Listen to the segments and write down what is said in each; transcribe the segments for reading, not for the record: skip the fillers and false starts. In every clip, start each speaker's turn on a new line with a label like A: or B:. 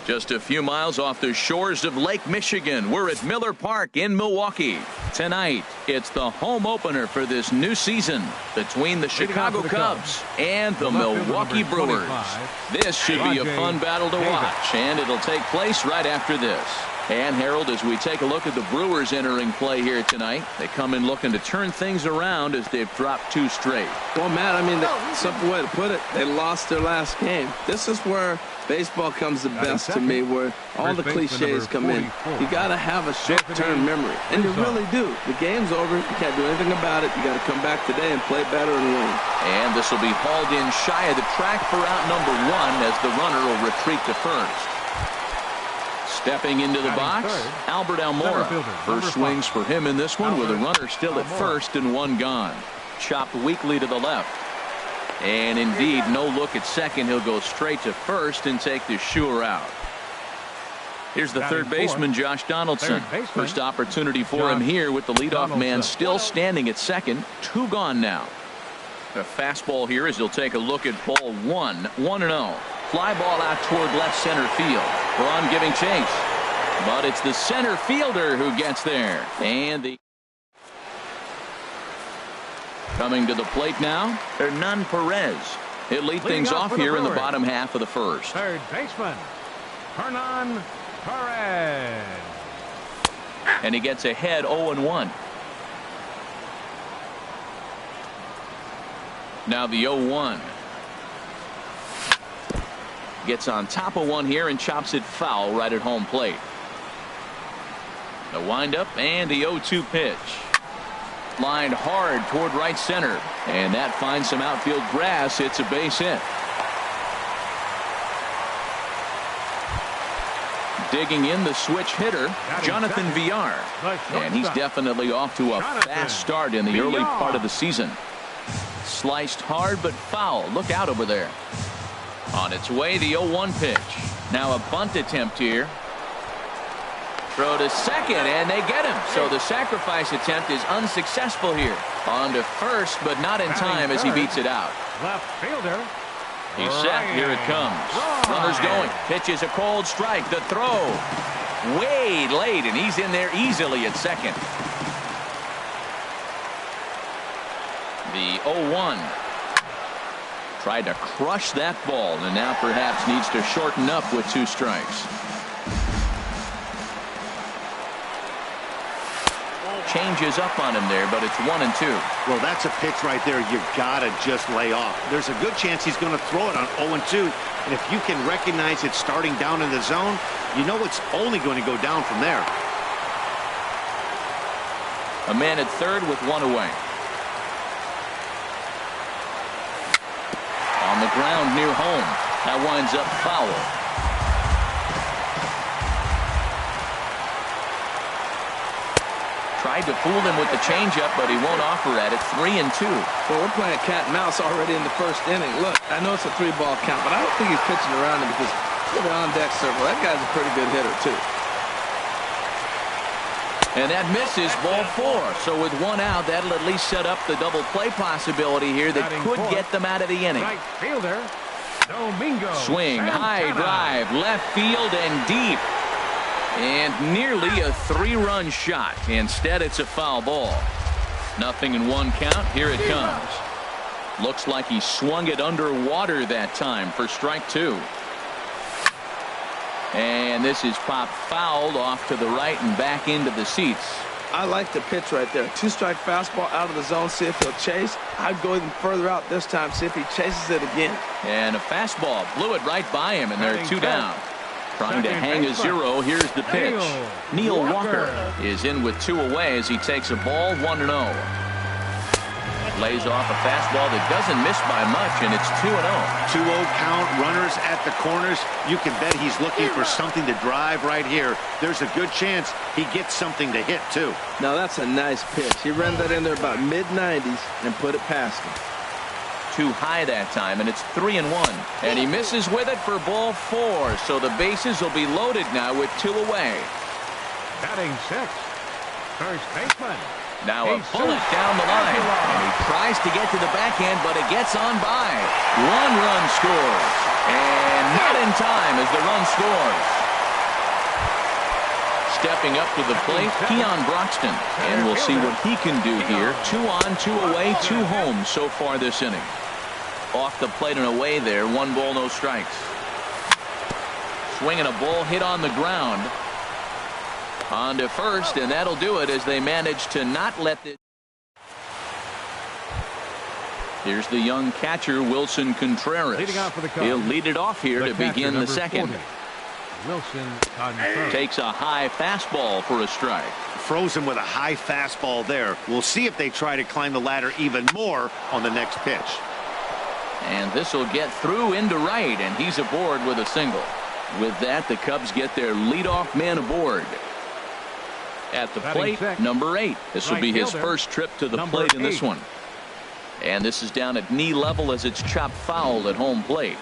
A: Just a few miles off the shores of Lake Michigan, we're at Miller Park in Milwaukee. Tonight, it's the home opener for this new season between the Chicago Cubs and the Milwaukee Brewers. This should be a fun battle to watch, and it'll take place right after this. And Harold, as we take a look at the Brewers entering play here tonight, they come in looking to turn things around as they've dropped 2 straight.
B: Well, Matt, I mean, the simple way to put it, they lost their last game. This is where baseball comes the best to me, where all the cliches come in. You got to have a short-term memory, and you really do. The game's over. You can't do anything about it. You got to come back today and play better and win.
A: And this will be hauled in shy of the track for out number 1 as the runner will retreat to first. Stepping into the box, Albert Almora. First swings for him in this one with a runner still at first and 1 gone. Chopped weakly to the left. And indeed, no look at second. He'll go straight to first and take the sure out. Here's the third baseman, Josh Donaldson. First opportunity for him here with the leadoff man still standing at second. 2 gone now. A fastball here as he'll take a look at ball 1. 1-0. Fly ball out toward left center field. Braun giving chase. But it's the center fielder who gets there. And the coming to the plate now, Hernan Perez. He'll lead things off here in the bottom half of the first.
C: Third baseman, Hernan Perez.
A: And he gets ahead 0-1. Now the 0-1. Gets on top of one here and chops it foul right at home plate. The windup and the 0-2 pitch. Lined hard toward right center. And that finds some outfield grass. It's a base hit. Digging in the switch hitter, Jonathan Villar. And he's definitely off to a fast start in the early part of the season. Sliced hard but foul. Look out over there. On its way, the 0-1 pitch. Now a bunt attempt here. Throw to second, and they get him. So the sacrifice attempt is unsuccessful here. On to first, but not in time as he beats it out.
C: Left fielder.
A: He's set. Here it comes. Runner's going. Pitches a cold strike. The throw. Way late, and he's in there easily at second. The 0-1. Tried to crush that ball, and now perhaps needs to shorten up with 2 strikes. Changes up on him there, but it's 1-2.
D: Well, that's a pitch right there you gotta just lay off. There's a good chance he's going to throw it on 0-2, and if you can recognize it starting down in the zone, you know it's only going to go down from there.
A: A man at third with 1 away. On the ground near home. That winds up foul. Tried to fool him with the changeup, but he won't offer at it. 3-2.
B: Well, we're playing cat and mouse already in the first inning. Look, I know it's a 3-ball count, but I don't think he's pitching around him because look at the on-deck circle. That guy's a pretty good hitter, too.
A: And that misses, ball 4. So with 1 out, that'll at least set up the double play possibility here that could get them out of the inning.
C: Right fielder, Domingo.
A: Swing, high drive, left field and deep. And nearly a 3-run shot. Instead, it's a foul ball. 0-1 count. Here it comes. Looks like he swung it underwater that time for strike 2. And this is popped fouled off to the right and back into the seats.
B: I like the pitch right there. 2-strike fastball out of the zone. See if he'll chase. I'd go even further out this time. See if he chases it again.
A: And a fastball blew it right by him, and they're 2 down. Trying to hang a 0. Here's the pitch. Neil Walker is in with 2 away as he takes a ball 1-0. Lays off a fastball that doesn't miss by much, and it's 2-0.
D: 2-0 count, runners at the corners. You can bet he's looking for something to drive right here. There's a good chance he gets something to hit, too.
B: Now, that's a nice pitch. He ran that in there about mid-90s and put it past him.
A: Too high that time, and it's 3-1. And he misses with it for ball 4, so the bases will be loaded now with 2 away.
C: Batting 6th, first baseman.
A: Now a bullet down the line, and he tries to get to the backhand, but it gets on by. 1 run scores, and now Not in time as the run scores. Stepping up to the plate, Keon Broxton. And we'll see what he can do here. 2 on, 2 away, 2 home so far this inning. Off the plate and away there. 1 ball, no strikes. Swinging a ball hit on the ground. On to first, and that'll do it as they manage to not let this. Here's the young catcher, Wilson Contreras. He'll lead it off here to begin the second.
C: 40. Wilson
A: Takes a high fastball for a strike.
D: Frozen with a high fastball there. We'll see if they try to climb the ladder even more on the next pitch.
A: And this will get through into right, and he's aboard with a single. With that, the Cubs get their leadoff man aboard. At the plate, number 8. This will be his first trip to the plate in this one. And this is down at knee level as it's chopped foul at home plate.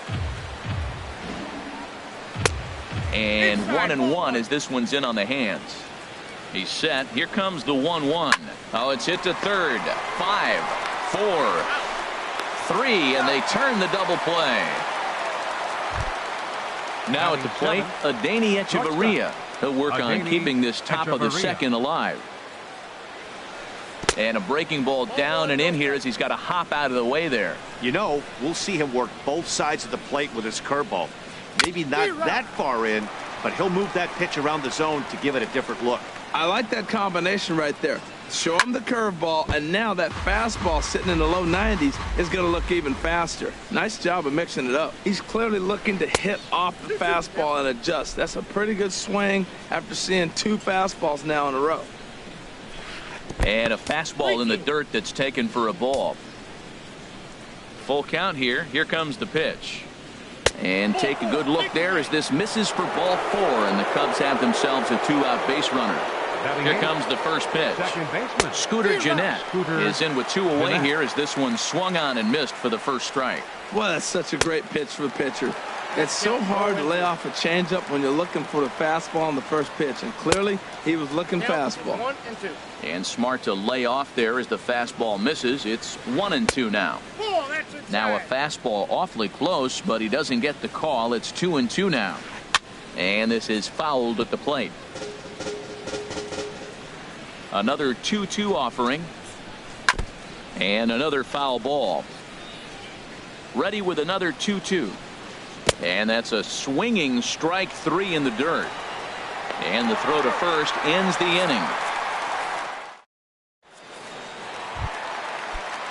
A: And 1-1 as this one's in on the hands. He's set. Here comes the 1-1. Oh, it's hit to third. 5, 4, 3, and they turn the double play. Now at the plate, Adeiny Echeverria. He'll work on keeping this top of the second alive. And a breaking ball down and in here as he's got to hop out of the way there.
D: You know, we'll see him work both sides of the plate with his curveball. Maybe not that far in, but he'll move that pitch around the zone to give it a different look.
B: I like that combination right there. Show him the curveball, and now that fastball sitting in the low 90s is going to look even faster. Nice job of mixing it up. He's clearly looking to hit off the fastball and adjust. That's a pretty good swing after seeing 2 fastballs now in a row.
A: And a fastball in the dirt that's taken for a ball. Full count here. Here comes the pitch. And take a good look there as this misses for ball 4, and the Cubs have themselves a 2-out base runner. Here comes the first pitch. Scooter Gennett is in with 2 away here as this one swung on and missed for the first strike.
B: Well, that's such a great pitch for a pitcher. It's so hard to lay off a changeup when you're looking for the fastball on the first pitch, and clearly he was looking fastball.
E: 1 and 2.
A: And smart to lay off there as the fastball misses. It's 1 and 2 now. Now a fastball awfully close, but he doesn't get the call. It's 2 and 2 now. And this is fouled at the plate. Another 2-2 offering. And another foul ball. Ready with another 2-2. And that's a swinging strike 3 in the dirt. And the throw to first ends the inning.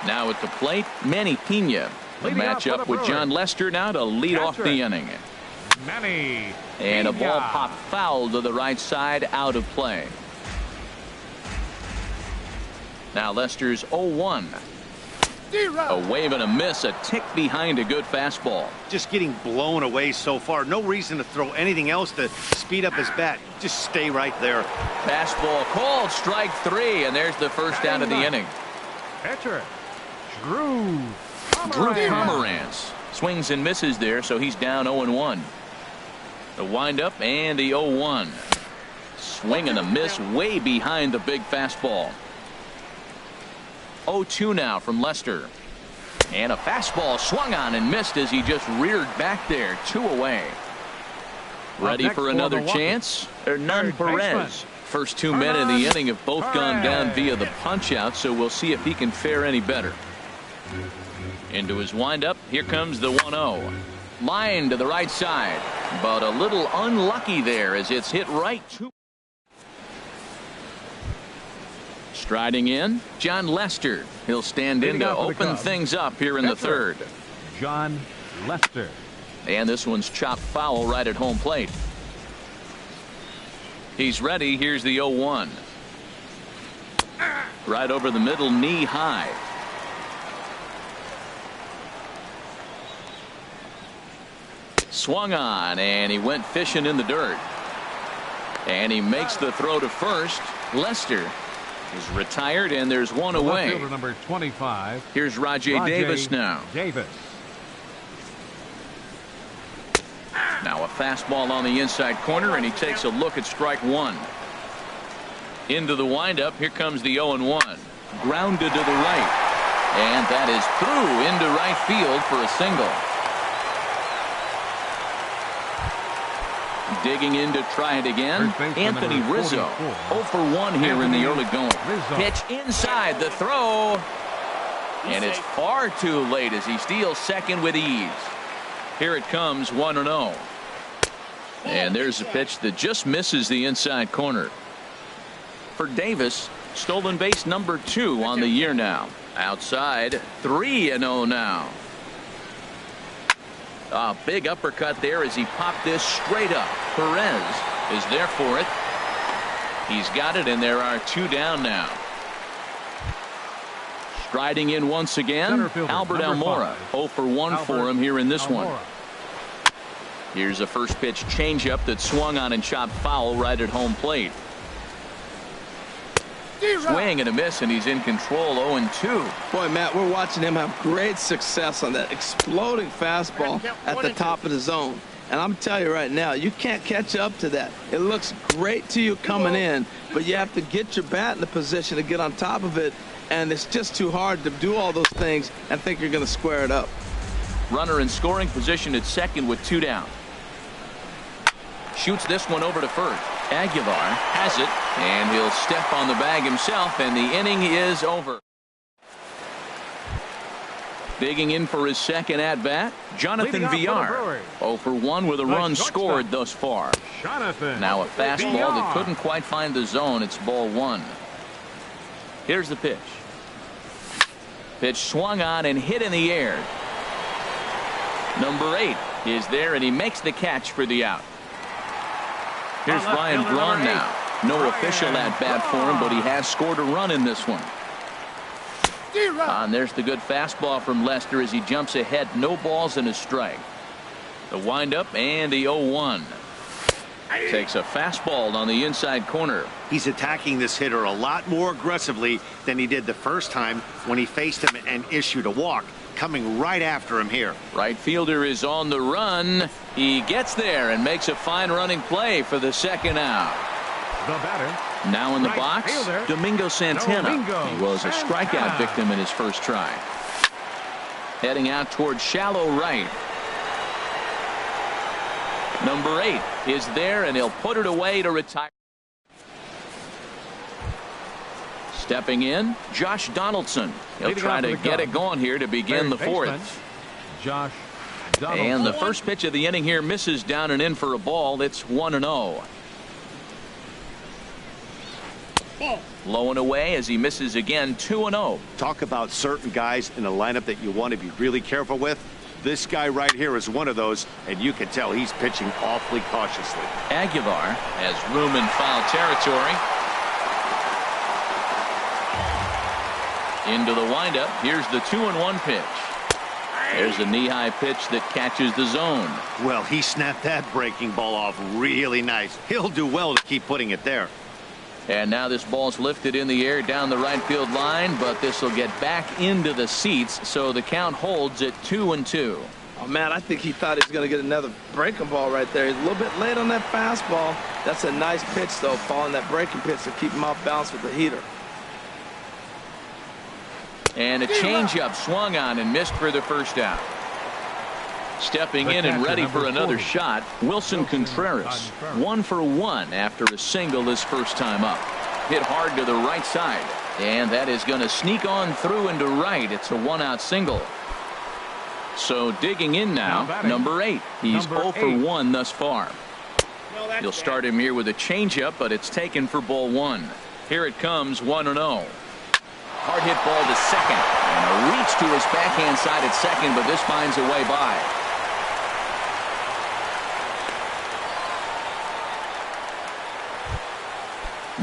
A: Now at the plate, Manny Pena. The matchup with John Lester now to lead off the inning. And a ball popped foul to the right side, out of play. Now Lester's 0-1. A wave and a miss, a tick behind a good fastball.
D: Just getting blown away so far. No reason to throw anything else to speed up his bat. Just stay right there.
A: Fastball called, strike 3, and there's the first out of the inning.
C: Pitcher, Drew
A: Pomeranz swings and misses there, so he's down 0-1. The windup and the 0-1. Swing and a miss way behind the big fastball. 0-2 now from Lester. And a fastball swung on and missed as he just reared back there. 2 away. Ready for another chance? Hernan Perez. First 2 men in the inning have both gone down via the punch out, so we'll see if he can fare any better. Into his windup. Here comes the 1-0. Line to the right side, but a little unlucky there as it's hit right to. Striding in, John Lester. He'll stand in to open things up here in the third.
C: John Lester.
A: And this one's chopped foul right at home plate. He's ready. Here's the 0-1. Right over the middle, knee high. Swung on, and he went fishing in the dirt. And he makes the throw to first. Lester is retired, and there's 1 away.
C: Number 25.
A: Here's Rajay Davis now. Now a fastball on the inside corner, and he takes a look at strike 1. Into the windup. Here comes the 0-1. Grounded to the right. And that is through into right field for a single. Digging in to try it again. Anthony Rizzo. 0 for 1 here in the early going. Pitch inside the throw. And it's far too late as he steals second with ease. Here it comes 1-0. And there's a pitch that just misses the inside corner. For Davis, stolen base number 2 on the year now. Outside, 3-0 now. A big uppercut there as he popped this straight up. Perez is there for it. He's got it, and there are 2 down now. Striding in once again, Albert Almora. 0 for 1 for him here in this one. Here's a first pitch changeup that swung on and chopped foul right at home plate. Swing and a miss, and he's in control. 0-2.
B: Boy, Matt, we're watching him have great success on that exploding fastball at the top of the zone. And I'm telling you right now, you can't catch up to that. It looks great to you coming in, but you have to get your bat in the position to get on top of it. And it's just too hard to do all those things and think you're going to square it up.
A: Runner in scoring position at second with 2 down. Shoots this one over to first. Aguilar has it, and he'll step on the bag himself, and the inning is over. Digging in for his second at-bat, Jonathan Villar. 0 for 1 with a run scored thus far. Now a fastball that couldn't quite find the zone. It's ball 1. Here's the pitch. Pitch swung on and hit in the air. Number 8 is there, and he makes the catch for the out. Here's Ryan Braun now. No official at-bat for him, but he has scored a run in this one. And there's the good fastball from Lester as he jumps ahead. No balls and a strike. The windup and the 0-1. Takes a fastball on the inside corner.
D: He's attacking this hitter a lot more aggressively than he did the first time when he faced him and issued a walk. Coming right after him here.
A: Right fielder is on the run. He gets there and makes a fine running play for the second out.
C: The batter.
A: Now in the box, Domingo Santana. He was a strikeout victim in his first try. Heading out towards shallow right. Number 8 is there, and he'll put it away to retire. Stepping in, Josh Donaldson. He'll try to get it going here to begin the 4th.
C: Josh Donaldson.
A: And the first pitch of the inning here misses down and in for a ball. It's 1-0. Low and away as he misses again. 2-0.
D: Talk about certain guys in the lineup that you want to be really careful with. This guy right here is one of those, and you can tell he's pitching awfully cautiously.
A: Aguilar has room in foul territory. Into the windup. Here's the 2-1 pitch. There's a knee-high pitch that catches the zone.
D: Well, he snapped that breaking ball off really nice. He'll do well to keep putting it there.
A: And now this ball's lifted in the air down the right field line, but this will get back into the seats, so the count holds at 2-2.
B: Oh, man, I think he thought he was going to get another breaking ball right there. He's a little bit late on that fastball. That's a nice pitch, though, following that breaking pitch to keep him off balance with the heater. And a changeup swung on and missed for the first out. Stepping in and ready for another shot, Wilson Contreras. 1 for 1 after a single his first time up. Hit hard to the right side, and that is going to sneak on through into right. It's a 1-out single. So digging in now, number 8. He's 0 for 1 thus far. You'll start him here with a changeup, but it's taken for ball 1. Here it comes, 1-0. Hard hit ball to second, and a reach to his backhand side at second, but this finds a way by.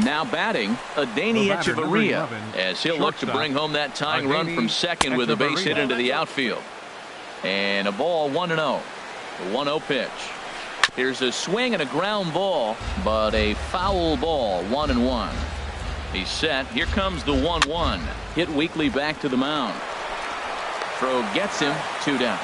B: Now batting, Adeiny Echeverria, as he'll look to bring home that tying run from second with a base hit into the outfield. And a ball, 1-0. The 1-0 pitch. Here's a swing and a ground ball, but a foul ball, 1-1. He's set. Here comes the 1-1. Hit weakly back to the mound. Throw gets him, 2 down.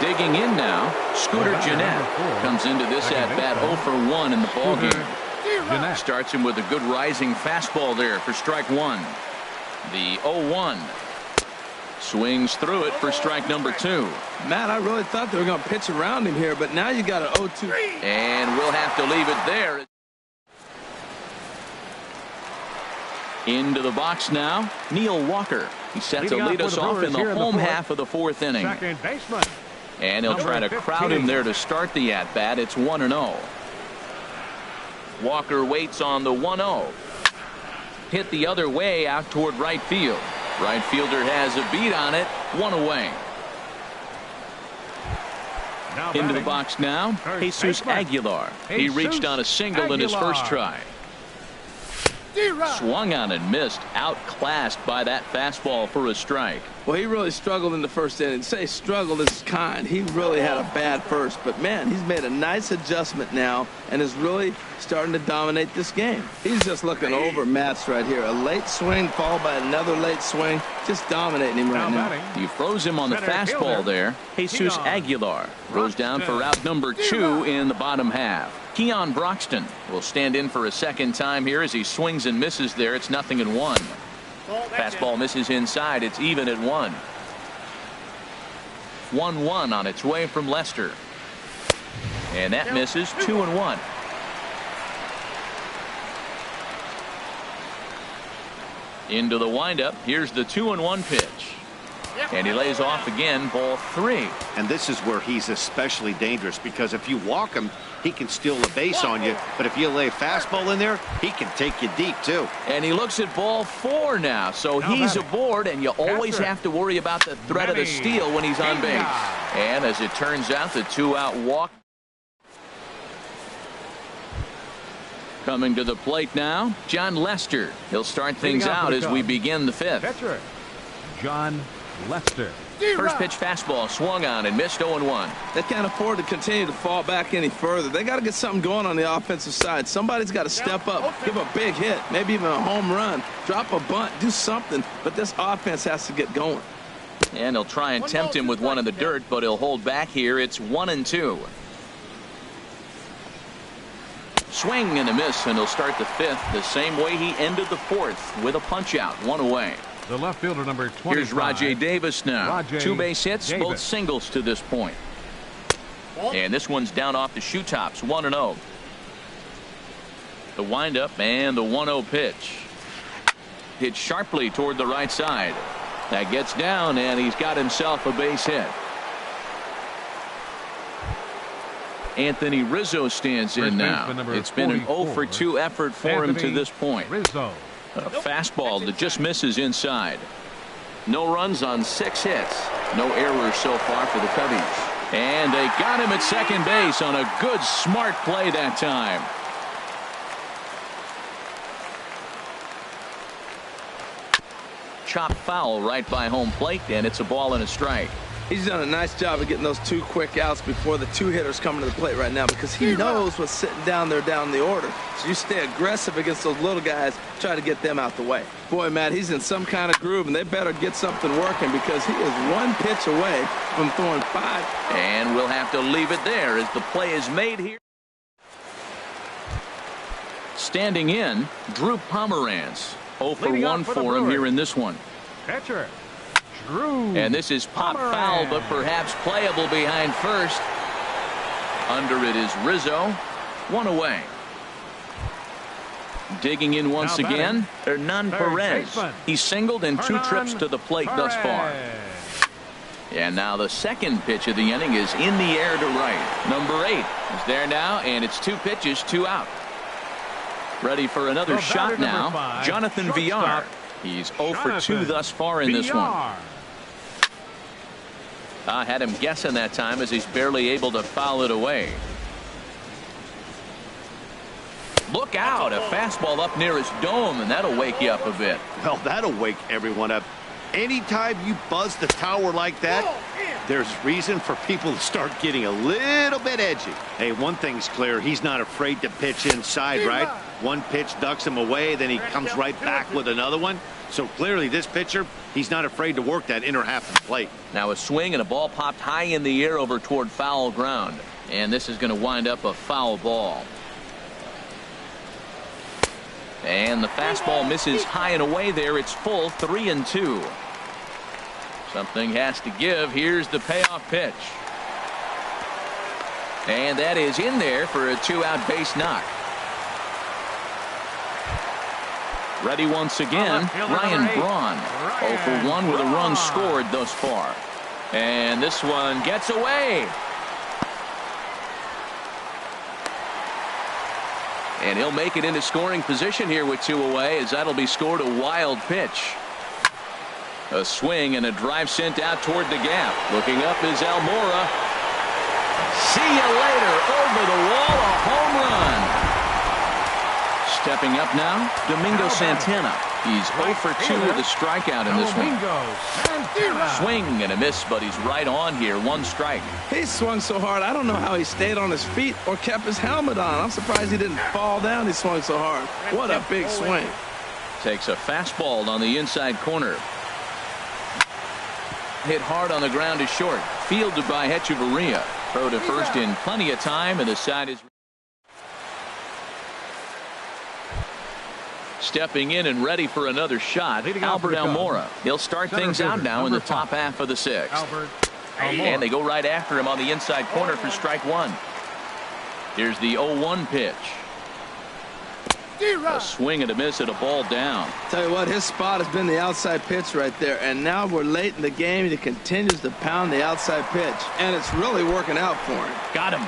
B: Digging in now, Scooter Gennett comes into this at-bat 0 for 1 in the ballgame. Starts him with a good rising fastball there for strike 1. The 0-1.
A: Swings through it for strike number 2.
B: Matt, I really thought they were going to pitch around him here, but now you got an 0-2.
A: And we'll have to leave it there. Into the box now, Neil Walker. He set to lead us off in the home half of the 4th inning.
C: Second baseman.
A: And he'll try to crowd him there to start the at-bat. It's 1-0. Walker waits on the 1-0. Hit the other way out toward right field. Right fielder has a beat on it. 1 away. Into the box now, Jesus Aguilar. He reached on a single in his first try. Swung on and missed. Outclassed by that fastball for a strike.
B: Well, he really struggled in the first inning. Say struggled is kind. He really had a bad first. But, man, he's made a nice adjustment now and is really starting to dominate this game. He's just looking overmatched right here. A late swing followed by another late swing. Just dominating him right now.
A: You froze him on the fastball there. Jesus Aguilar goes down for route number 2 in the bottom half. Keon Broxton will stand in for a second time here as he swings and misses there. It's 0-1. Fastball misses inside. It's even at 1. 1-1 on its way from Lester. And that misses. 2-1. Into the windup. Here's the 2-1 pitch. And he lays off again, ball 3.
D: And this is where he's especially dangerous, because if you walk him, he can steal a base on you. But if you lay a fastball in there, he can take you deep, too.
A: And he looks at ball 4 now. So he's aboard, and you always have to worry about the threat of the steal when he's on base. And as it turns out, the 2-out walk. Coming to the plate now, John Lester. He'll start things out as we begin the 5th.
C: Catcher, John Lester.
A: First pitch fastball swung on and missed. 0-1.
B: They can't afford to continue to fall back any further. They got to get something going on the offensive side. Somebody's got to step up, give a big hit, maybe even a home run, drop a bunt, do something. But this offense has to get going.
A: And he'll try and tempt him with one in the dirt, but he'll hold back here. It's 1-2. Swing and a miss, and he'll start the 5th the same way he ended the 4th with a punch out. 1 away.
C: The left fielder, number 25.
A: Here's Rajay Davis now.
C: Rajay
A: 2 base hits,
C: Davis.
A: both singles to this point. And this one's down off the shoe tops. 1-0. The windup and the 1-0 pitch. Hit sharply toward the right side. That gets down, and he's got himself a base hit. Anthony Rizzo stands in now. It's been an 0-for-2 effort for him to this point.
C: Rizzo.
A: A fastball that just misses inside. No runs on 6 hits. No errors so far for the Cubbies. And they got him at second base on a good, smart play that time. Chopped foul right by home plate, and it's a ball and a strike.
B: He's done a nice job of getting those 2 quick outs before the 2 hitters coming to the plate right now, because he knows what's sitting down there down the order. So you stay aggressive against those little guys, try to get them out the way. Boy, Matt, he's in some kind of groove, and they better get something working, because he is 1 pitch away from throwing 5.
A: And we'll have to leave it there as the play is made here. Standing in, Drew Pomeranz. 0-for-1 for him here in this one.
C: Catcher, Drew.
A: And this is pop foul, but perhaps playable behind first. Under it is Rizzo. 1 away. Digging in once again, Hernan Perez. He's singled in 2 trips to the plate thus far. And now the second pitch of the inning is in the air to right. Number 8 is there now, and it's 2 pitches, 2 out. Ready for another shot now,
C: 5,
A: Jonathan Villar. He's 0-for-2 thus far in this one. I had him guessing that time as he's barely able to foul it away. Look out, a fastball up near his dome, and that'll wake you up a bit.
D: Well, that'll wake everyone up. Anytime you buzz the tower like that, there's reason for people to start getting a little bit edgy. Hey, one thing's clear. He's not afraid to pitch inside, right? 1 pitch ducks him away, then he comes right back with another one. So clearly this pitcher, he's not afraid to work that inner half of the plate.
A: Now a swing and a ball popped high in the air over toward foul ground. And this is going to wind up a foul ball. And the fastball misses high and away there. It's full, 3-2. Something has to give. Here's the payoff pitch. And that is in there for a 2-out base knock. Ready once again, Ryan Braun. 0 for 1 with a run scored thus far. And this one gets away. And he'll make it into scoring position here with 2 away, as that'll be scored a wild pitch. A swing and a drive sent out toward the gap. Looking up is Almora. See you later. Over the wall, a home run. Stepping up now, Domingo Santana. He's 0 for 2 with a strikeout in this one. Swing and a miss, but he's right on here. 1 strike.
B: He swung so hard, I don't know how he stayed on his feet or kept his helmet on. I'm surprised he didn't fall down. He swung so hard. What a big swing.
A: Takes a fastball on the inside corner. Hit hard on the ground to short. Fielded by Hechavarria. Throw to first in plenty of time, and the side is... Stepping in and ready for another shot, Albert Almora. He'll start things out now in the top half of the 6th. And they go right after him on the inside corner for strike 1. Here's the 0-1 pitch. A swing and a miss at a ball down.
B: Tell you what, his spot has been the outside pitch right there. And now we're late in the game. He continues to pound the outside pitch. And it's really working out for him.
A: Got him.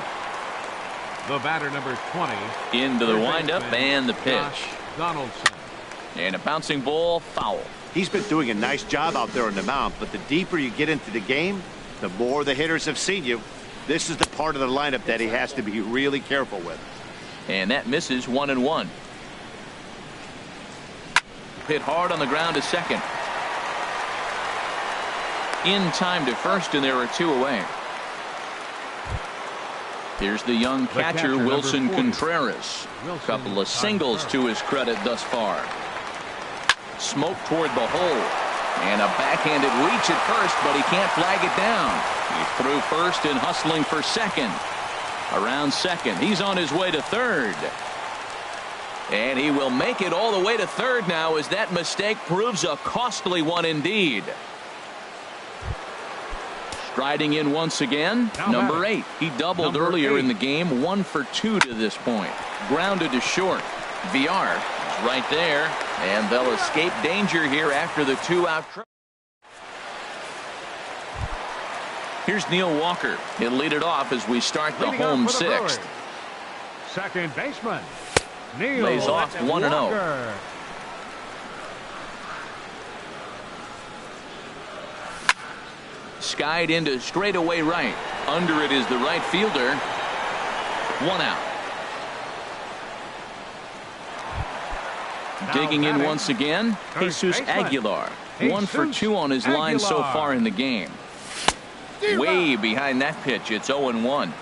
C: The batter, number 20.
A: Into the windup and the pitch.
C: Donaldson.
A: And a bouncing ball, foul.
D: He's been doing a nice job out there on the mound, but the deeper you get into the game, the more the hitters have seen you. This is the part of the lineup that he has to be really careful with.
A: And that misses 1-1. Hit hard on the ground to second. In time to first, and there are 2 away. Here's the young catcher, Wilson Contreras. A couple of singles to his credit thus far. Smoke toward the hole. And a backhanded reach at first, but he can't flag it down. He's through first and hustling for second. Around second. He's on his way to third. And he will make it all the way to third now, as that mistake proves a costly one indeed. Striding in once again, number 8. He doubled earlier in the game. 1 for 2 to this point. Grounded to short. VR is right there, and they'll escape danger here after the 2-out. Here's Neil Walker. He'll lead it off as we start the home 6th.
C: Second baseman, Neil
A: Lays off 1-0. Skied into straightaway right. Under it is the right fielder. 1 out. Digging in once again, Jesus Aguilar. 1 for 2 on his line so far in the game. Way behind that pitch. It's 0-1.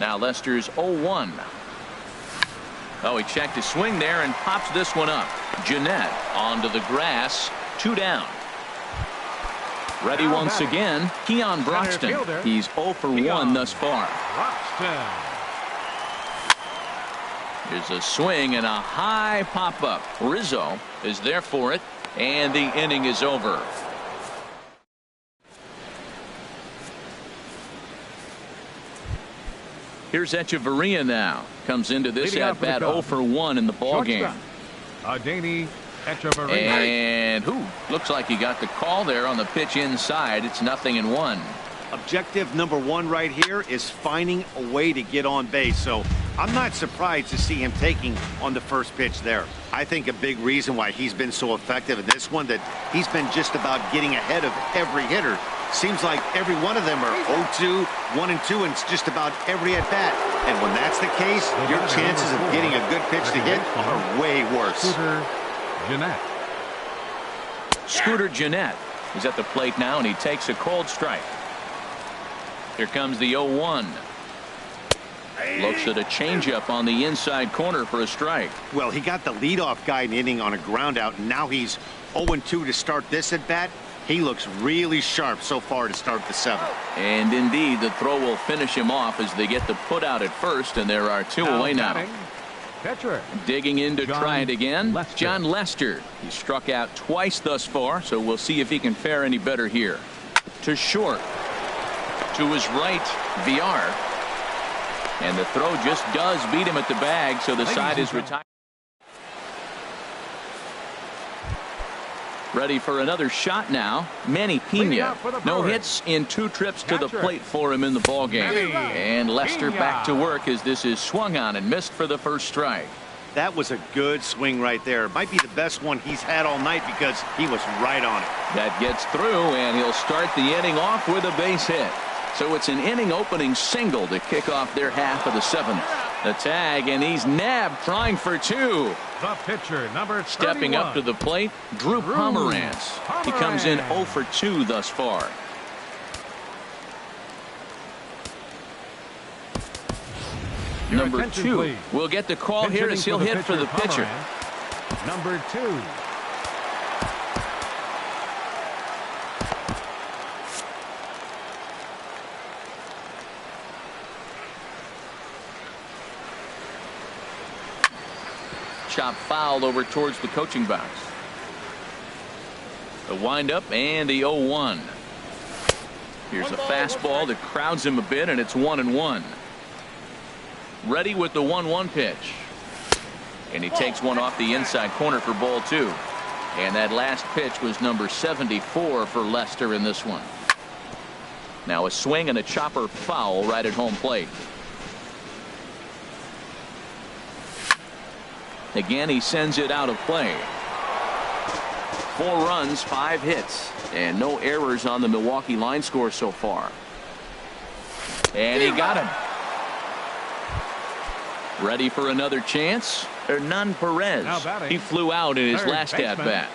A: Now Lester's 0-1. Oh, he checked his swing there and pops this one up. Jeanette onto the grass. 2 down. Ready once again, Keon Broxton. He's 0 for 1 thus far. Here's a swing and a high pop-up. Rizzo is there for it, and the inning is over. Here's Hechavarria now. Comes into this at-bat 0 for 1 in the ballgame. And looks like he got the call there on the pitch inside. It's 0-1.
D: Objective number 1 right here is finding a way to get on base. So I'm not surprised to see him taking on the first pitch there. I think a big reason why he's been so effective in this one, that he's been just about getting ahead of every hitter. Seems like every one of them are 0-2, 1-2, and it's just about every at bat. And when that's the case, your chances of getting a good pitch to hit are way worse.
A: Scooter Jeanette is at the plate now, and he takes a cold strike. Here comes the 0-1. Looks at a changeup on the inside corner for a strike.
D: Well, he got the leadoff guy in the inning on a ground out, and now he's 0-2 to start this at bat. He looks really sharp so far to start the 7th.
A: And indeed, the throw will finish him off as they get the put out at first, and there are 2 away now.
C: Pitcher.
A: Digging in to try it again.
C: Lester.
A: John Lester. He struck out twice thus far, so we'll see if he can fare any better here. To short. To his right, VR. And the throw just does beat him at the bag, so the side is retired. Ready for another shot now. Manny Pena. No hits in 2 trips to the plate for him in the ballgame. And Lester back to work as this is swung on and missed for the first strike.
D: That was a good swing right there. Might be the best one he's had all night because he was right on it.
A: That gets through, and he'll start the inning off with a base hit. So it's an inning opening single to kick off their half of the 7th. The tag, and he's nabbed, trying for 2.
C: The pitcher, number 31.
A: Stepping up to the plate, Drew Pomeranz. He comes in 0 for 2 thus far. Number 2 will get the call here as he'll hit for the pitcher.
C: Number 2.
A: Chop foul over towards the coaching box. The windup and the 0-1. Here's a fastball that crowds him a bit, and it's 1-1. Ready with the 1-1 pitch. And he takes one off the inside corner for ball 2. And that last pitch was number 74 for Lester in this one. Now a swing and a chopper foul right at home plate. Again, he sends it out of play. 4 runs, 5 hits, and no errors on the Milwaukee line score so far. And he got him. Ready for another chance? Hernan Perez. He flew out in his last at bat.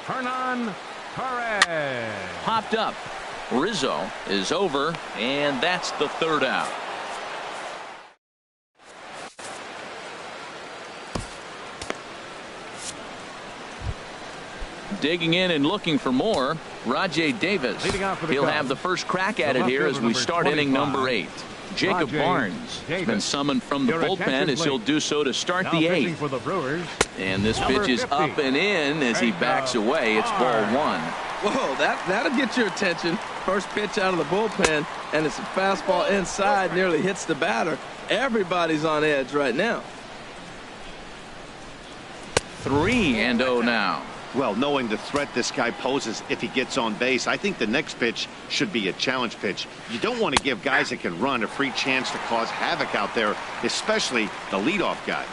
C: Hernan Perez.
A: Popped up. Rizzo is over, and that's the 3rd out. Digging in and looking for more, Rajay Davis. He'll have the first crack at it here as we start inning number 8. Jacob Barnes has been summoned from the bullpen as he'll do so to start the 8th. And this pitch is up and in as he backs away. It's ball 1.
B: Whoa, that'll get your attention. First pitch out of the bullpen, and it's a fastball inside, nearly hits the batter. Everybody's on edge right now.
A: 3-0 now.
D: Well, knowing the threat this guy poses if he gets on base, I think the next pitch should be a challenge pitch. You don't want to give guys that can run a free chance to cause havoc out there, especially the leadoff guy.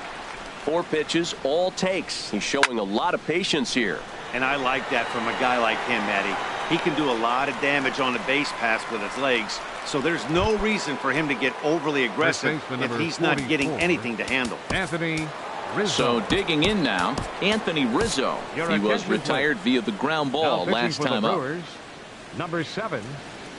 A: 4 pitches, all takes. He's showing a lot of patience here.
D: And I like that from a guy like him, Eddie. He can do a lot of damage on a base pass with his legs, so there's no reason for him to get overly aggressive if he's not getting anything to handle.
C: Anthony Rizzo.
A: So digging in now, Anthony Rizzo. He was retired via the ground ball last time up.
C: Number 7.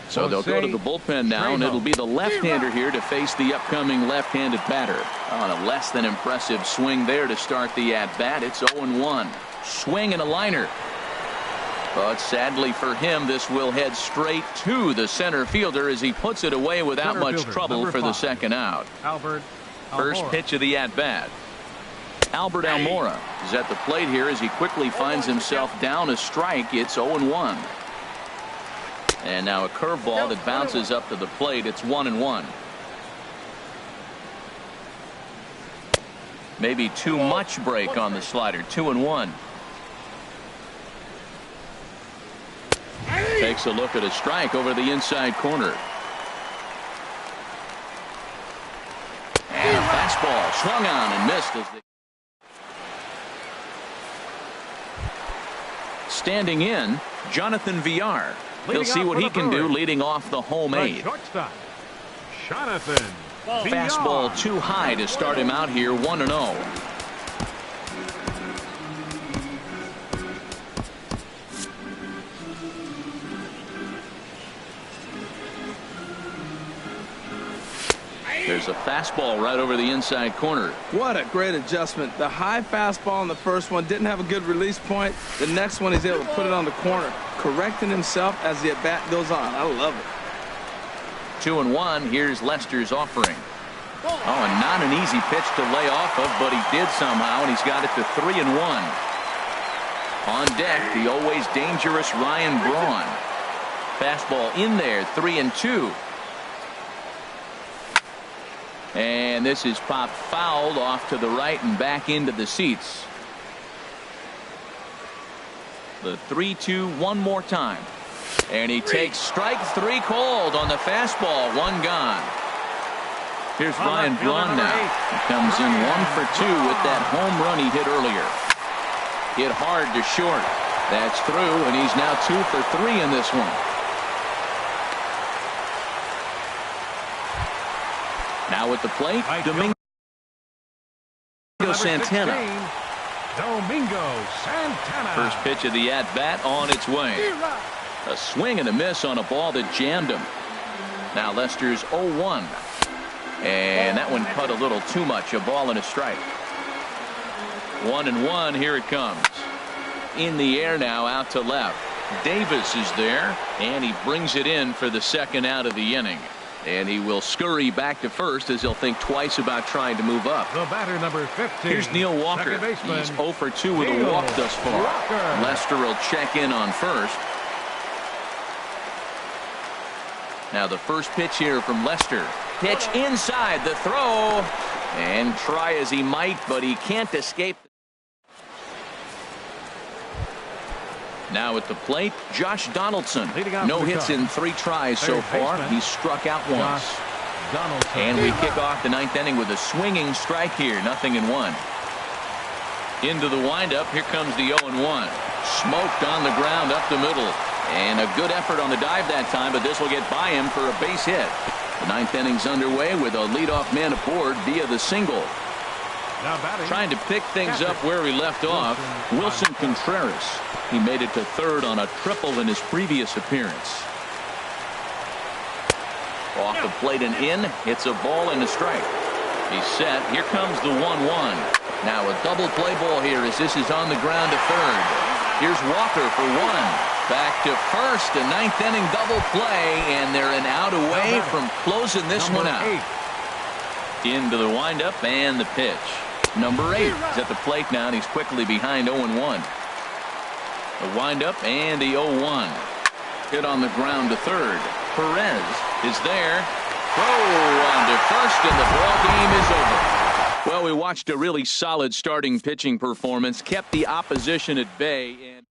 A: So they'll go to the bullpen now, and it'll be the left-hander here to face the upcoming left-handed batter. On a less than impressive swing there to start the at-bat. It's 0-1. Swing and a liner. But sadly for him, this will head straight to the center fielder as he puts it away without much trouble for the 2nd out. First pitch of the at-bat. Albert Almora is at the plate here as he quickly finds himself down a strike. It's 0-1. And now a curveball that bounces up to the plate. It's 1-1. Maybe too much break on the slider. 2-1. Takes a look at a strike over the inside corner. And a fastball swung on and missed as they standing in, Jonathan VR. He'll see what he can do leading off the home 8th.
C: Jonathan.
A: Fastball too high to start him out here, 1-0. There's a fastball right over the inside corner.
B: What a great adjustment. The high fastball in the first one didn't have a good release point. The next one he's able to put it on the corner, correcting himself as the at-bat goes on. I love it.
A: 2-1. Here's Lester's offering. Oh, and not an easy pitch to lay off of, but he did somehow, and he's got it to 3-1. On deck, the always dangerous Ryan Braun. Fastball in there, 3-2. And this is popped fouled off to the right and back into the seats. The 3-2 one more time. And he takes strike 3 called on the fastball. 1 gone. Here's Ryan Braun now. He comes in 1 for 2 with that home run he hit earlier. Hit hard to short. That's through, and he's now 2 for 3 in this one. Now at the plate, Domingo Santana. First pitch of the at-bat on its way. A swing and a miss on a ball that jammed him. Now Lester's 0-1. And that one cut a little too much. A ball and a strike. 1-1. Here it comes. In the air now, out to left. Davis is there, and he brings it in for the second out of the inning. And he will scurry back to first as he'll think twice about trying to move up.
C: The batter, number 15.
A: Here's Neil Walker. He's 0 for 2 with a walk thus far. Lester will check in on first. Now the first pitch here from Lester. Pitch inside, the throw. And try as he might, but he can't escape. Now at the plate, Josh Donaldson. No hits in 3 tries so far. He's struck out once. And we kick off the 9th inning with a swinging strike here. 0-1. Into the windup. Here comes the 0-1. Smoked on the ground up the middle. And a good effort on the dive that time, but this will get by him for a base hit. The 9th inning's underway with a leadoff man aboard via the single. Trying to pick things up where he left off, Wilson Contreras. He made it to third on a triple in his previous appearance. Off the plate and in. It's a ball and a strike. He's set. Here comes the 1-1. Now a double play ball here as this is on the ground to third. Here's Walker for 1. Back to first. A 9th inning double play, and they're an out away from closing this one out. Into the windup and the pitch. Number 8 is at the plate now, and he's quickly behind 0-1. The windup and the 0-1. Hit on the ground to third. Perez is there. Throw on to first, and the ball game is over. Well, we watched a really solid starting pitching performance, kept the opposition at bay, and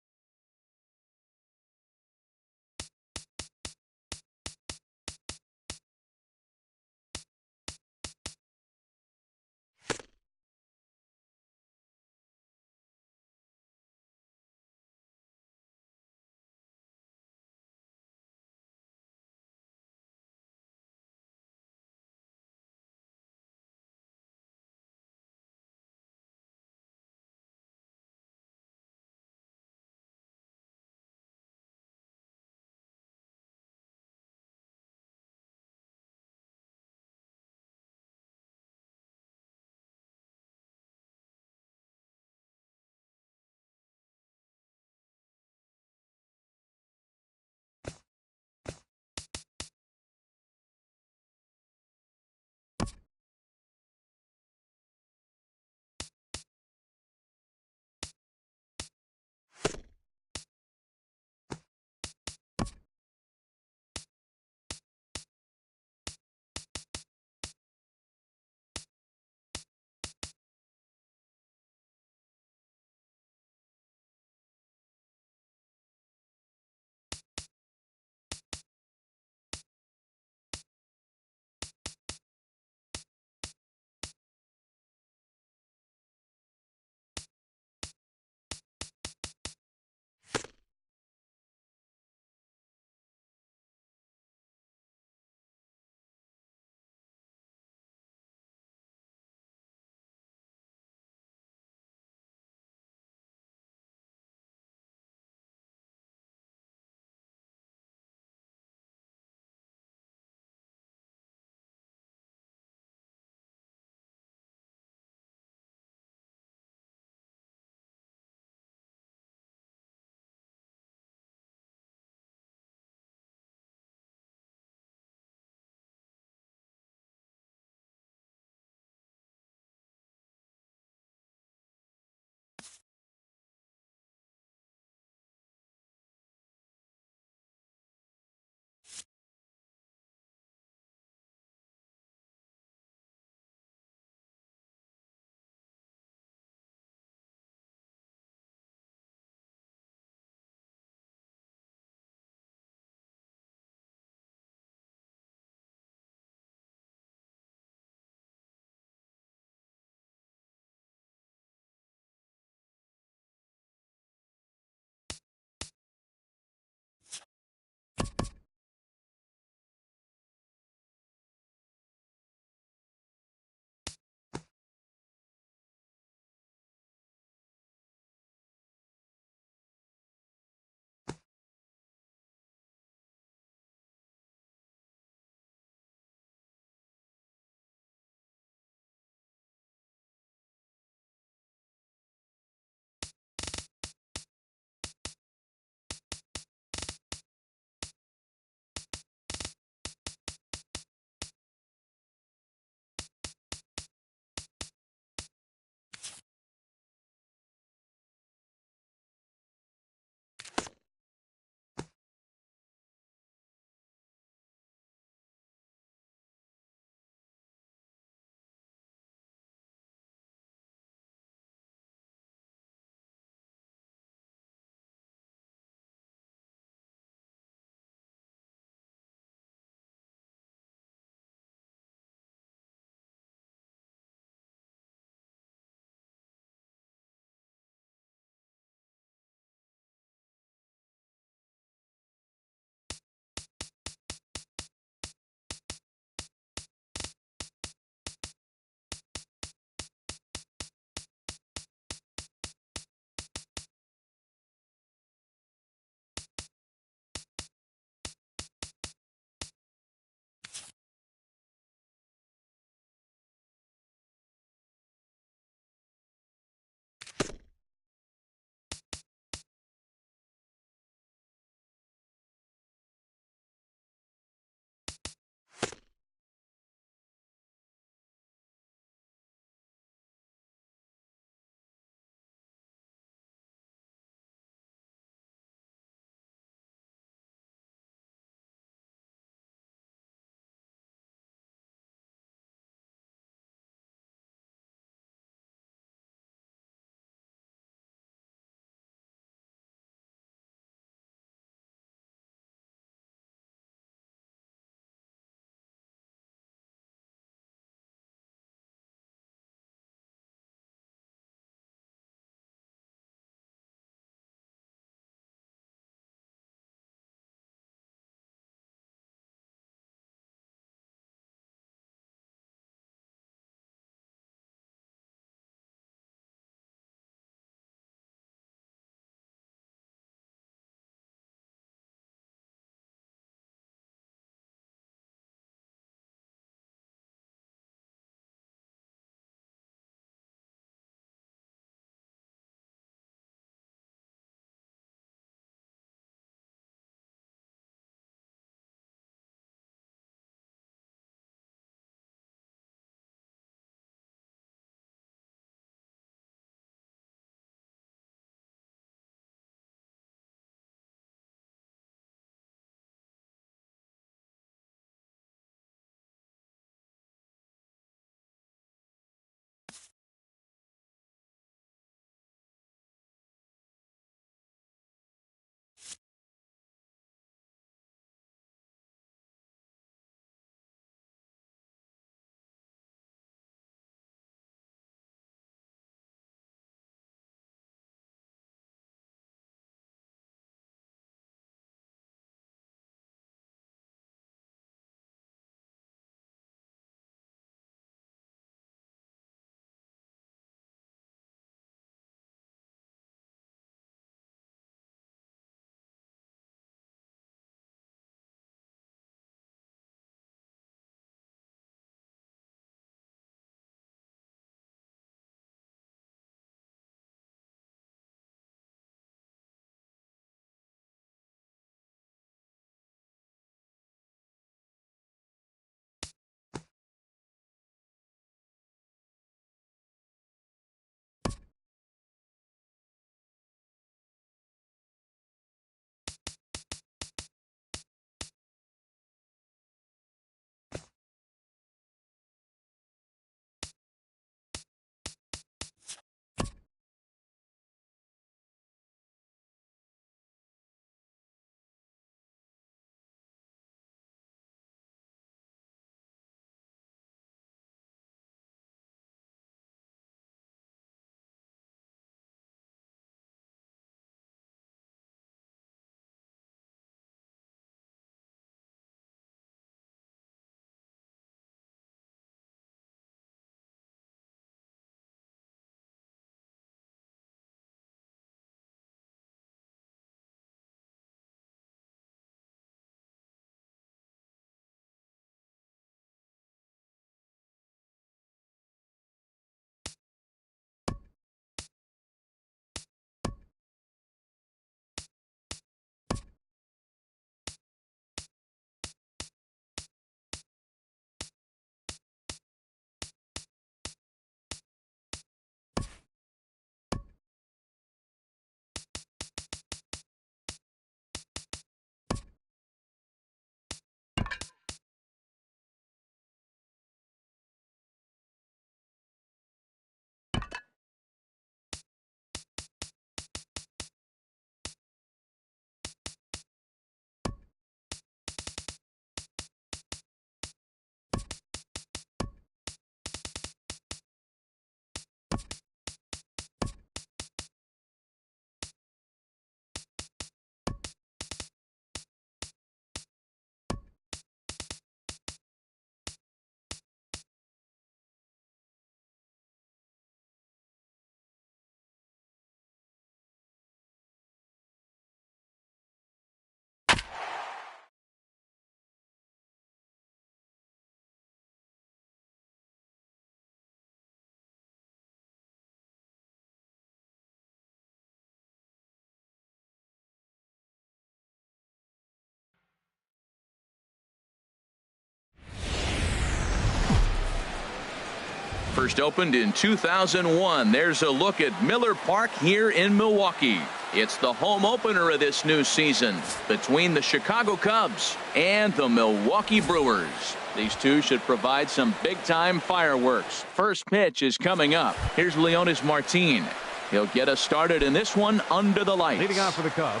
A: First opened in 2001. There's a look at Miller Park here in Milwaukee. It's the home opener of this new season between the Chicago Cubs and the Milwaukee Brewers. These two should provide some big-time fireworks. First pitch is coming up. Here's Leonis Martin. He'll get us started in this one under the lights.
C: Leading off for the Cubs,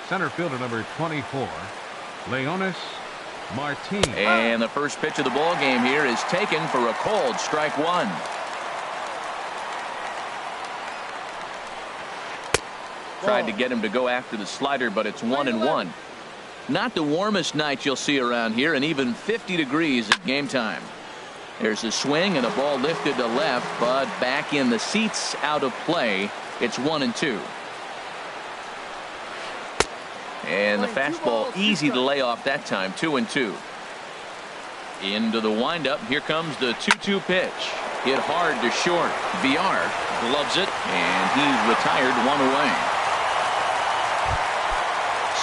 C: center fielder number 24, Leonis Martin.
A: And the first pitch of the ball game here is taken for a cold strike one. Tried to get him to go after the slider, but it's 1-1. Not the warmest night you'll see around here, and even 50 degrees at game time. There's a swing and the ball lifted to left, but back in the seats, out of play. It's 1-2. And the fastball easy to lay off that time. 2-2. Into the windup. Here comes the 2-2 pitch. Hit hard to short. VR gloves it, and he retired one away.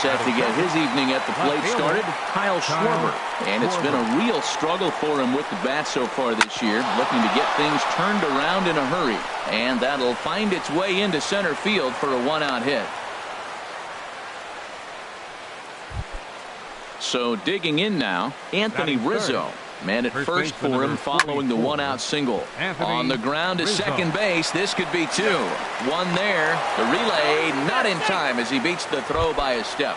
A: Set to get his evening at the plate started, Kyle Schwarber. And it's been a real struggle for him with the bat so far this year, looking to get things turned around in a hurry. And that'll find its way into center field for a one-out hit. So digging in now, Anthony Rizzo. Man at first for him following the one-out single. On the ground to second base. This could be two. One there. The relay not in time as he beats the throw by a step.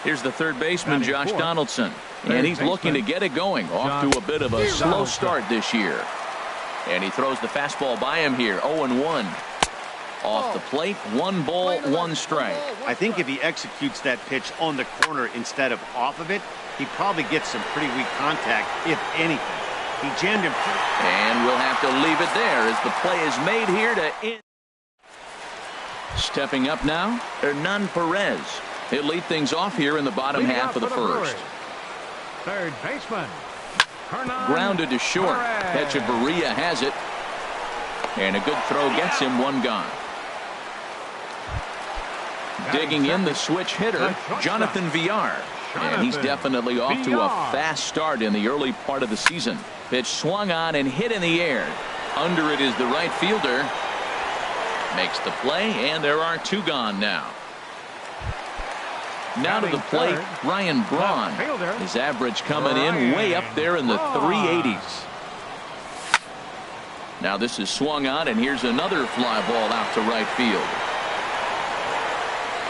A: Here's the third baseman, Josh Donaldson. And he's looking to get it going. Off to a bit of a slow start this year. And he throws the fastball by him here. 0-1. Off the plate, 1 ball, 1 strike.
D: I think if he executes that pitch on the corner instead of off of it, he probably gets some pretty weak contact, if anything. He jammed him.
A: And we'll have to leave it there as the play is made here to end. Stepping up now, Hernan Perez. He'll lead things off here in the bottom half of the first.
C: Third baseman, Hernan
A: Grounded to short.
C: Perez.
A: Echeverria has it. And a good throw gets him one gone. Digging in the switch hitter, Jonathan VR. And he's definitely off to a fast start in the early part of the season. Pitch swung on and hit in the air. Under it is the right fielder. Makes the play, and there are 2 gone now. Now to the plate, Ryan Braun. His average coming in way up there in the 380s. Now this is swung on, and here's another fly ball out to right field.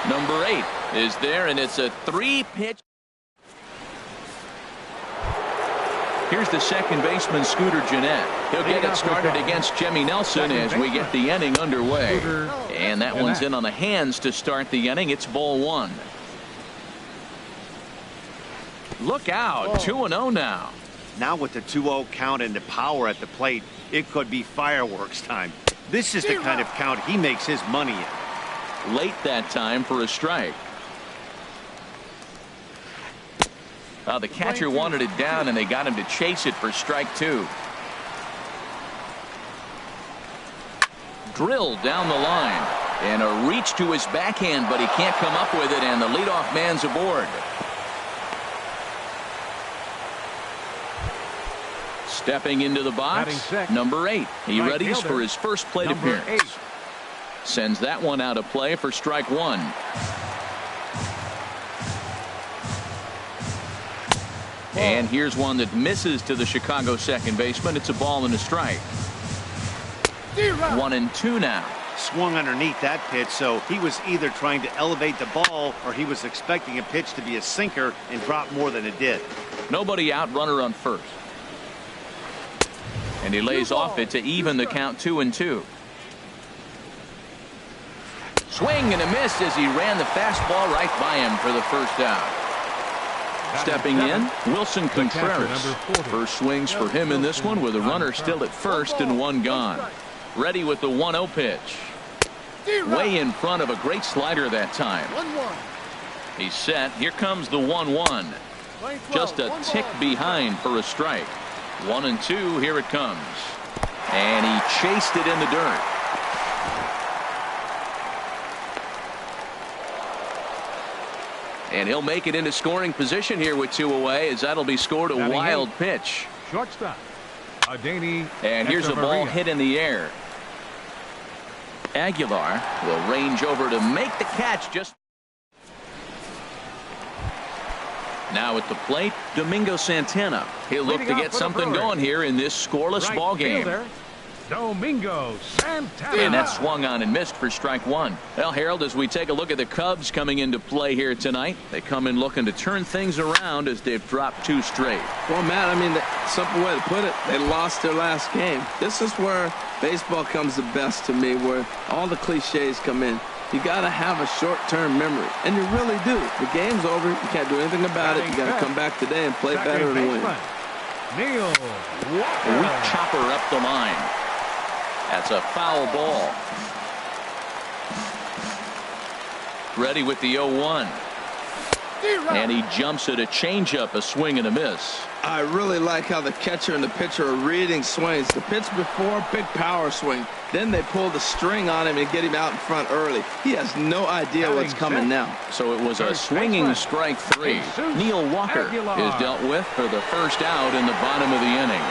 A: Number 8 is there, and it's a 3-pitch. Here's the second baseman, Scooter Gennett. He'll get it started against Jimmy Nelson as we get the inning underway. And that one's in on the hands to start the inning. It's ball 1. Look out, 2-0 now.
D: Now with the 2-0 count and the power at the plate, it could be fireworks time. This is the kind of count he makes his money in.
A: Late that time for a strike. The catcher wanted it down, and they got him to chase it for strike 2. Drilled down the line. And a reach to his backhand, but he can't come up with it, and the leadoff man's aboard. Stepping into the box, number 8. He readies for his first plate appearance. Sends that one out of play for strike 1. And here's one that misses to the Chicago second baseman. It's a ball and a strike. 1-2 now.
D: Swung underneath that pitch, so he was either trying to elevate the ball or he was expecting a pitch to be a sinker and drop more than it did.
A: Nobody out, runner on first. And he lays off it to even the count 2-2. Swing and a miss as he ran the fastball right by him for the first out. Stepping in, Wilson Contreras. First swings for him in this one with a runner still at first and 1 gone. Ready with the 1-0 pitch. Way in front of a great slider that time. He's set. Here comes the 1-1. Just a tick behind for a strike. 1-2. Here it comes. And he chased it in the dirt. And he'll make it into scoring position here with 2 away, as that'll be scored. A wild pitch.
C: Shortstop.
A: And here's a ball hit in the air. Aguilar will range over to make the catch. Now at the plate, Domingo Santana. He'll look to get something going here in this scoreless ball game.
C: Domingo Santana.
A: And that swung on and missed for strike one. Well, Harold, as we take a look at the Cubs coming into play here tonight, they come in looking to turn things around as they've dropped 2 straight.
B: Well, Matt, I mean, the simple way to put it, they lost their last game. This is where baseball comes the best to me, where all the cliches come in. You got to have a short-term memory, and you really do. The game's over. You can't do anything about it. You got to come back today and play better and win.
C: Neil Walker.
A: A weak chopper up the line. That's a foul ball. Ready with the 0-1. And he jumps at a changeup, a swing and a miss.
B: I really like how the catcher and the pitcher are reading swings. The pitch before, big power swing. Then they pull the string on him and get him out in front early. He has no idea what's coming now.
A: So it was a swinging strike 3. Neil Walker is dealt with for the first out in the bottom of the inning.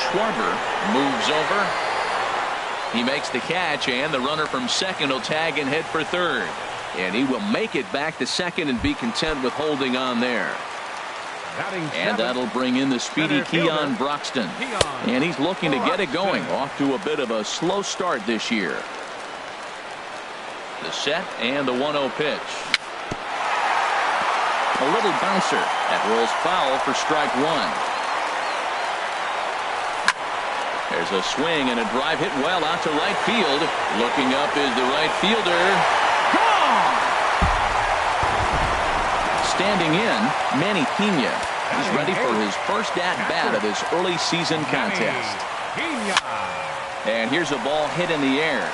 A: Schwarber moves over. He makes the catch, and the runner from second will tag and head for third. And he will make it back to second and be content with holding on there. And that'll bring in the speedy Keon Broxton. And he's looking to get it going. Off to a bit of a slow start this year. The set and the 1-0 pitch. A little bouncer. That rolls foul for strike 1. There's a swing and a drive hit well out to right field. Looking up is the right fielder. Gone! Standing in, Manny Pena. He's ready for his first at-bat of this early season contest. And here's a ball hit in the air.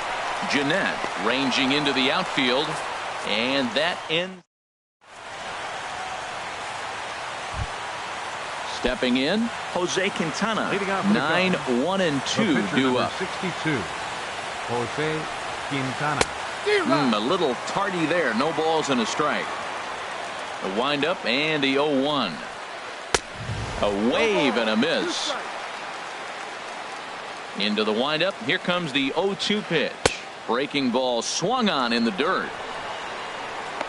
A: Jeanette ranging into the outfield. And that ends. Stepping in, Jose Quintana. 9-1-2 due up.
C: 62. Jose Quintana.
A: A little tardy there. No balls and a strike. The windup and the 0-1. A wave and a miss. Into the windup. Here comes the 0-2 pitch. Breaking ball swung on in the dirt.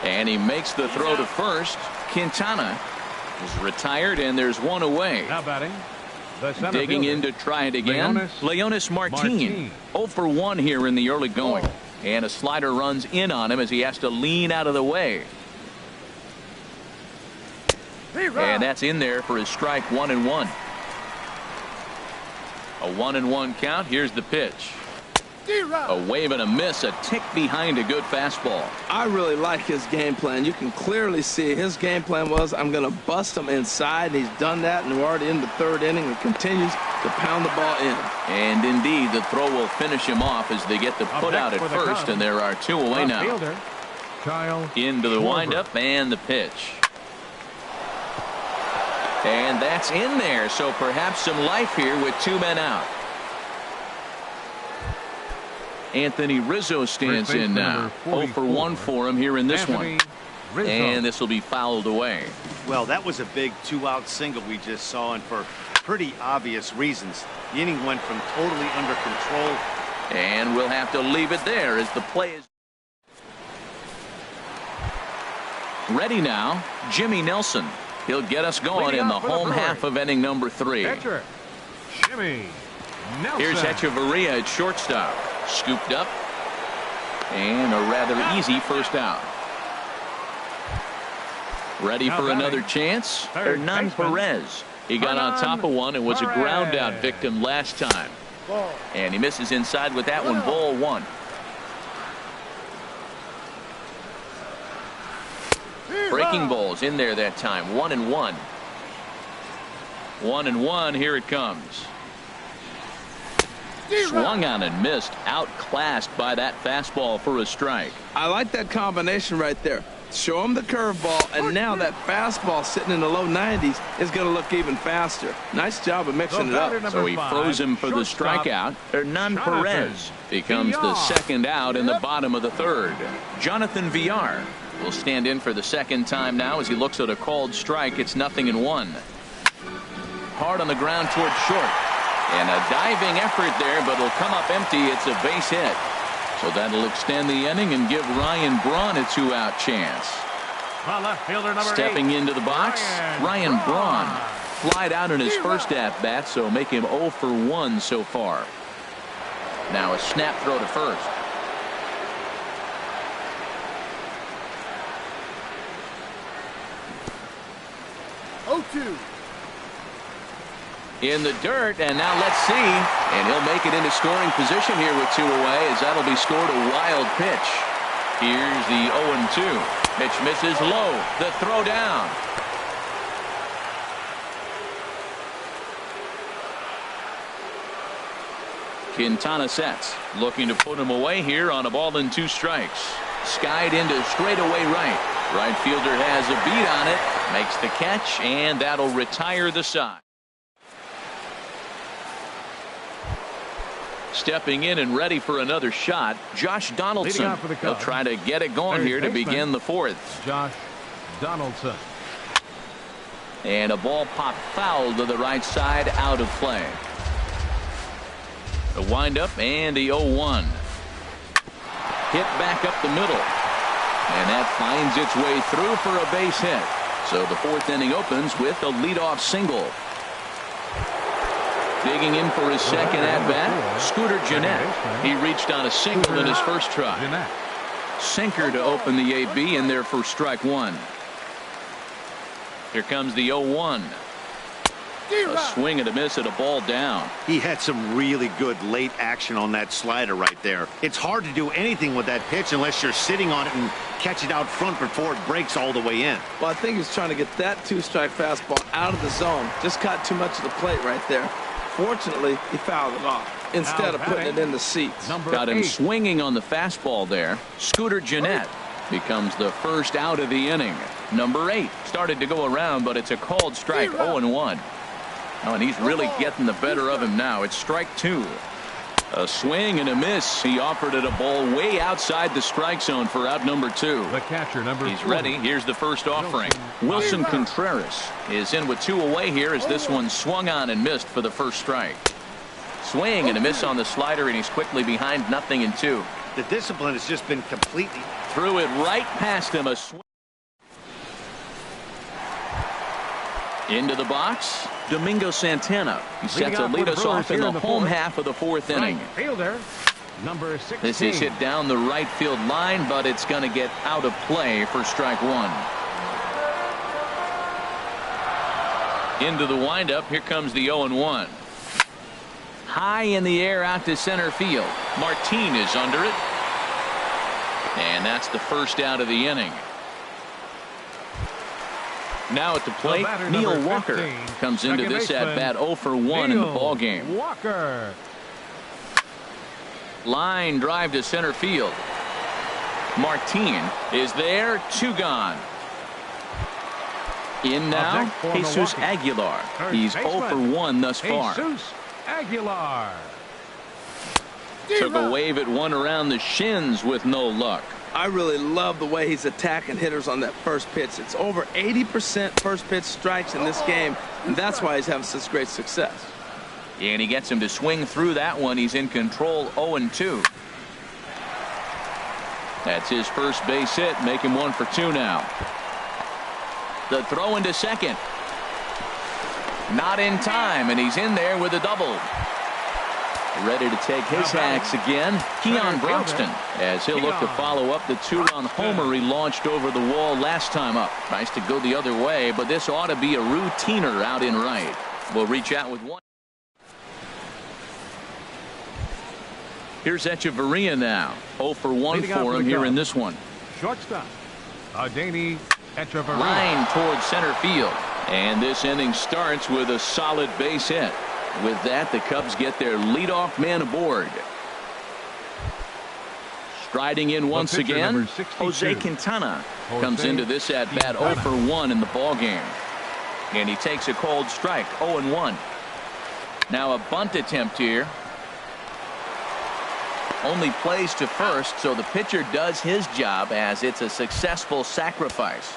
A: And he makes the throw to first. Quintana is retired, and there's one away.
C: Now batting,
A: digging in to try it again. Leonis Martin. 0 for 1 here in the early going. And a slider runs in on him as he has to lean out of the way. And that's in there for his strike 1-1. A 1-1 count. Here's the pitch. A wave and a miss, a tick behind a good fastball.
B: I really like his game plan. You can clearly see his game plan was, I'm going to bust him inside, and he's done that, and we're already in the third inning and continues to pound the ball in.
A: And indeed, the throw will finish him off as they get the put out at first, and there are 2 away now. Into the windup and the pitch. And that's in there, so perhaps some life here with 2 men out. Anthony Rizzo stands in now. 0 for 1 for him here in this one. And this will be fouled away.
D: Well, that was a big 2-out single we just saw, and for pretty obvious reasons. The inning went from totally under control.
A: And we'll have to leave it there as the play is ready now. Jimmy Nelson. He'll get us going in the home half of inning number 3.
C: Jimmy Nelson.
A: Here's Echeverria at shortstop. Scooped up. And a rather easy first out. Ready for another chance. Hernan Perez. He got on top of one and was a ground out victim last time. And he misses inside with that one. Ball 1. Breaking balls in there that time. 1-1. 1-1. Here it comes. Swung on and missed. Outclassed by that fastball for a strike.
B: I like that combination right there. Show him the curveball, and now that fastball sitting in the low 90s is going to look even faster. Nice job of mixing it up.
A: So he froze him for the strikeout. Hernan Perez becomes the second out in the bottom of the third. Jonathan Villar will stand in for the second time now as he looks at a called strike. It's 0-1. Hard on the ground towards short. And a diving effort there, but it'll come up empty. It's a base hit. So that'll extend the inning and give Ryan Braun a two-out chance. Stepping into the box, Ryan Braun flied out in his first at-bat, so make him 0 for 1 so far. Now a snap throw to first. In the dirt, and now let's see. And he'll make it into scoring position here with 2 away, as that'll be scored a wild pitch. Here's the 0-2. Pitch misses low. The throw down. Quintana sets, looking to put him away here on a ball and 2 strikes. Skied into straightaway right. Right fielder has a beat on it, makes the catch, and that'll retire the side. Stepping in and ready for another shot, Josh Donaldson. He'll try to get it going here to begin the 4th.
C: Josh Donaldson.
A: And a ball popped foul to the right side, out of play. The windup and the 0-1. Hit back up the middle. And that finds its way through for a base hit. So the 4th inning opens with a leadoff single. Digging in for his second at-bat, Scooter Gennett. He reached on a single in his first try. Sinker to open the AB in there for strike 1. Here comes the 0-1. A swing and a miss at a ball down.
D: He had some really good late action on that slider right there. It's hard to do anything with that pitch unless you're sitting on it and catch it out front before it breaks all the way in.
B: Well, I think he's trying to get that 2-strike fastball out of the zone. Just caught too much of the plate right there. Fortunately, he fouled it off instead of putting it in the seats.
A: Got him swinging on the fastball there. Scooter Gennett becomes the first out of the inning. Number 8 started to go around, but it's a called strike. 0-1. Oh, and he's really getting the better of him now. It's strike 2. A swing and a miss. He offered it a ball way outside the strike zone for out number 2.
C: The catcher, number 4.
A: He's ready. Here's the first offering. Wilson Contreras is in with 2 away here as this one swung on and missed for the first strike. Swing and a miss on the slider, and he's quickly behind 0-2.
D: The discipline has just been completely.
A: Threw it right past him. A swing. Into the box, Domingo Santana. He sets to lead us off in the home half of the 4th inning.
C: Fielder, number 16.
A: This is hit down the right field line, but it's going to get out of play for strike 1. Into the windup. Here comes the 0-1. High in the air out to center field. Martin is under it. And that's the first out of the inning. Now at the plate, Neil Walker comes into this at-bat 0 for 1 in the ballgame.
C: Walker.
A: Line drive to center field. Martin is there, 2 gone. In now, Jesus Aguilar. He's 0 for 1 thus far.
C: Jesus Aguilar.
A: Took a wave at one around the shins with no luck.
B: I really love the way he's attacking hitters on that first pitch. It's over 80% first pitch strikes in this game, and that's why he's having such great success.
A: And he gets him to swing through that one. He's in control, 0-2. That's his first base hit, make him 1 for 2 now. The throw into second. Not in time, and he's in there with a double. Ready to take his hacks again, Keon Broxton, as he'll look to follow up the 2-run homer he launched over the wall last time up. Tries to go the other way, but this ought to be a routiner out in right. We'll reach out with one. Here's Echeverria now. 0 for 1 for him here in this one.
C: Shortstop, Adeiny Echeverria.
A: Line towards center field. And this inning starts with a solid base hit. With that, the Cubs get their leadoff man aboard. Striding in once again, Jose Quintana comes into this at-bat 0 for 1 in the ballgame. And he takes a cold strike, 0-1. Now a bunt attempt here. Only plays to first, so the pitcher does his job as it's a successful sacrifice.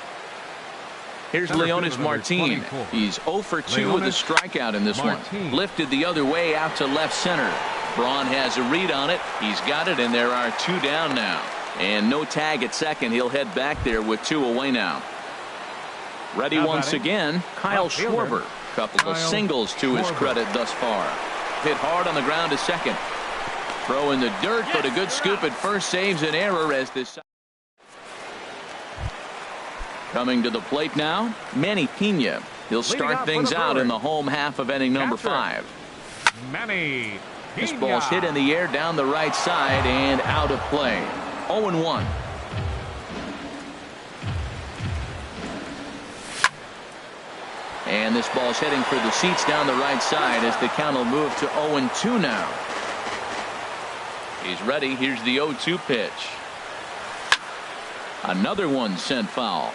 A: Here's
C: Center
A: Leonis
C: fielder,
A: Martin.
C: 24.
A: He's 0 for 2 with a
C: Leonis
A: strikeout in this
C: Martin.
A: one. Lifted the other way out to left center. Braun has a read on it. He's got it, and there are 2 down now. And no tag at second. He'll head back there with 2 away now. Ready once again, Kyle Schwarber. Couple of singles to his credit thus far. Hit hard on the ground to second. Throw in the dirt, but a good scoop at first saves an error as this. Coming to the plate now, Manny Pena. He'll start things out in the home half of inning number 5.
C: Manny Pena.
A: This ball's hit in the air down the right side and out of play. 0-1. And this ball's heading for the seats down the right side as the count will move to 0-2 now. He's ready. Here's the 0-2 pitch. Another one sent foul.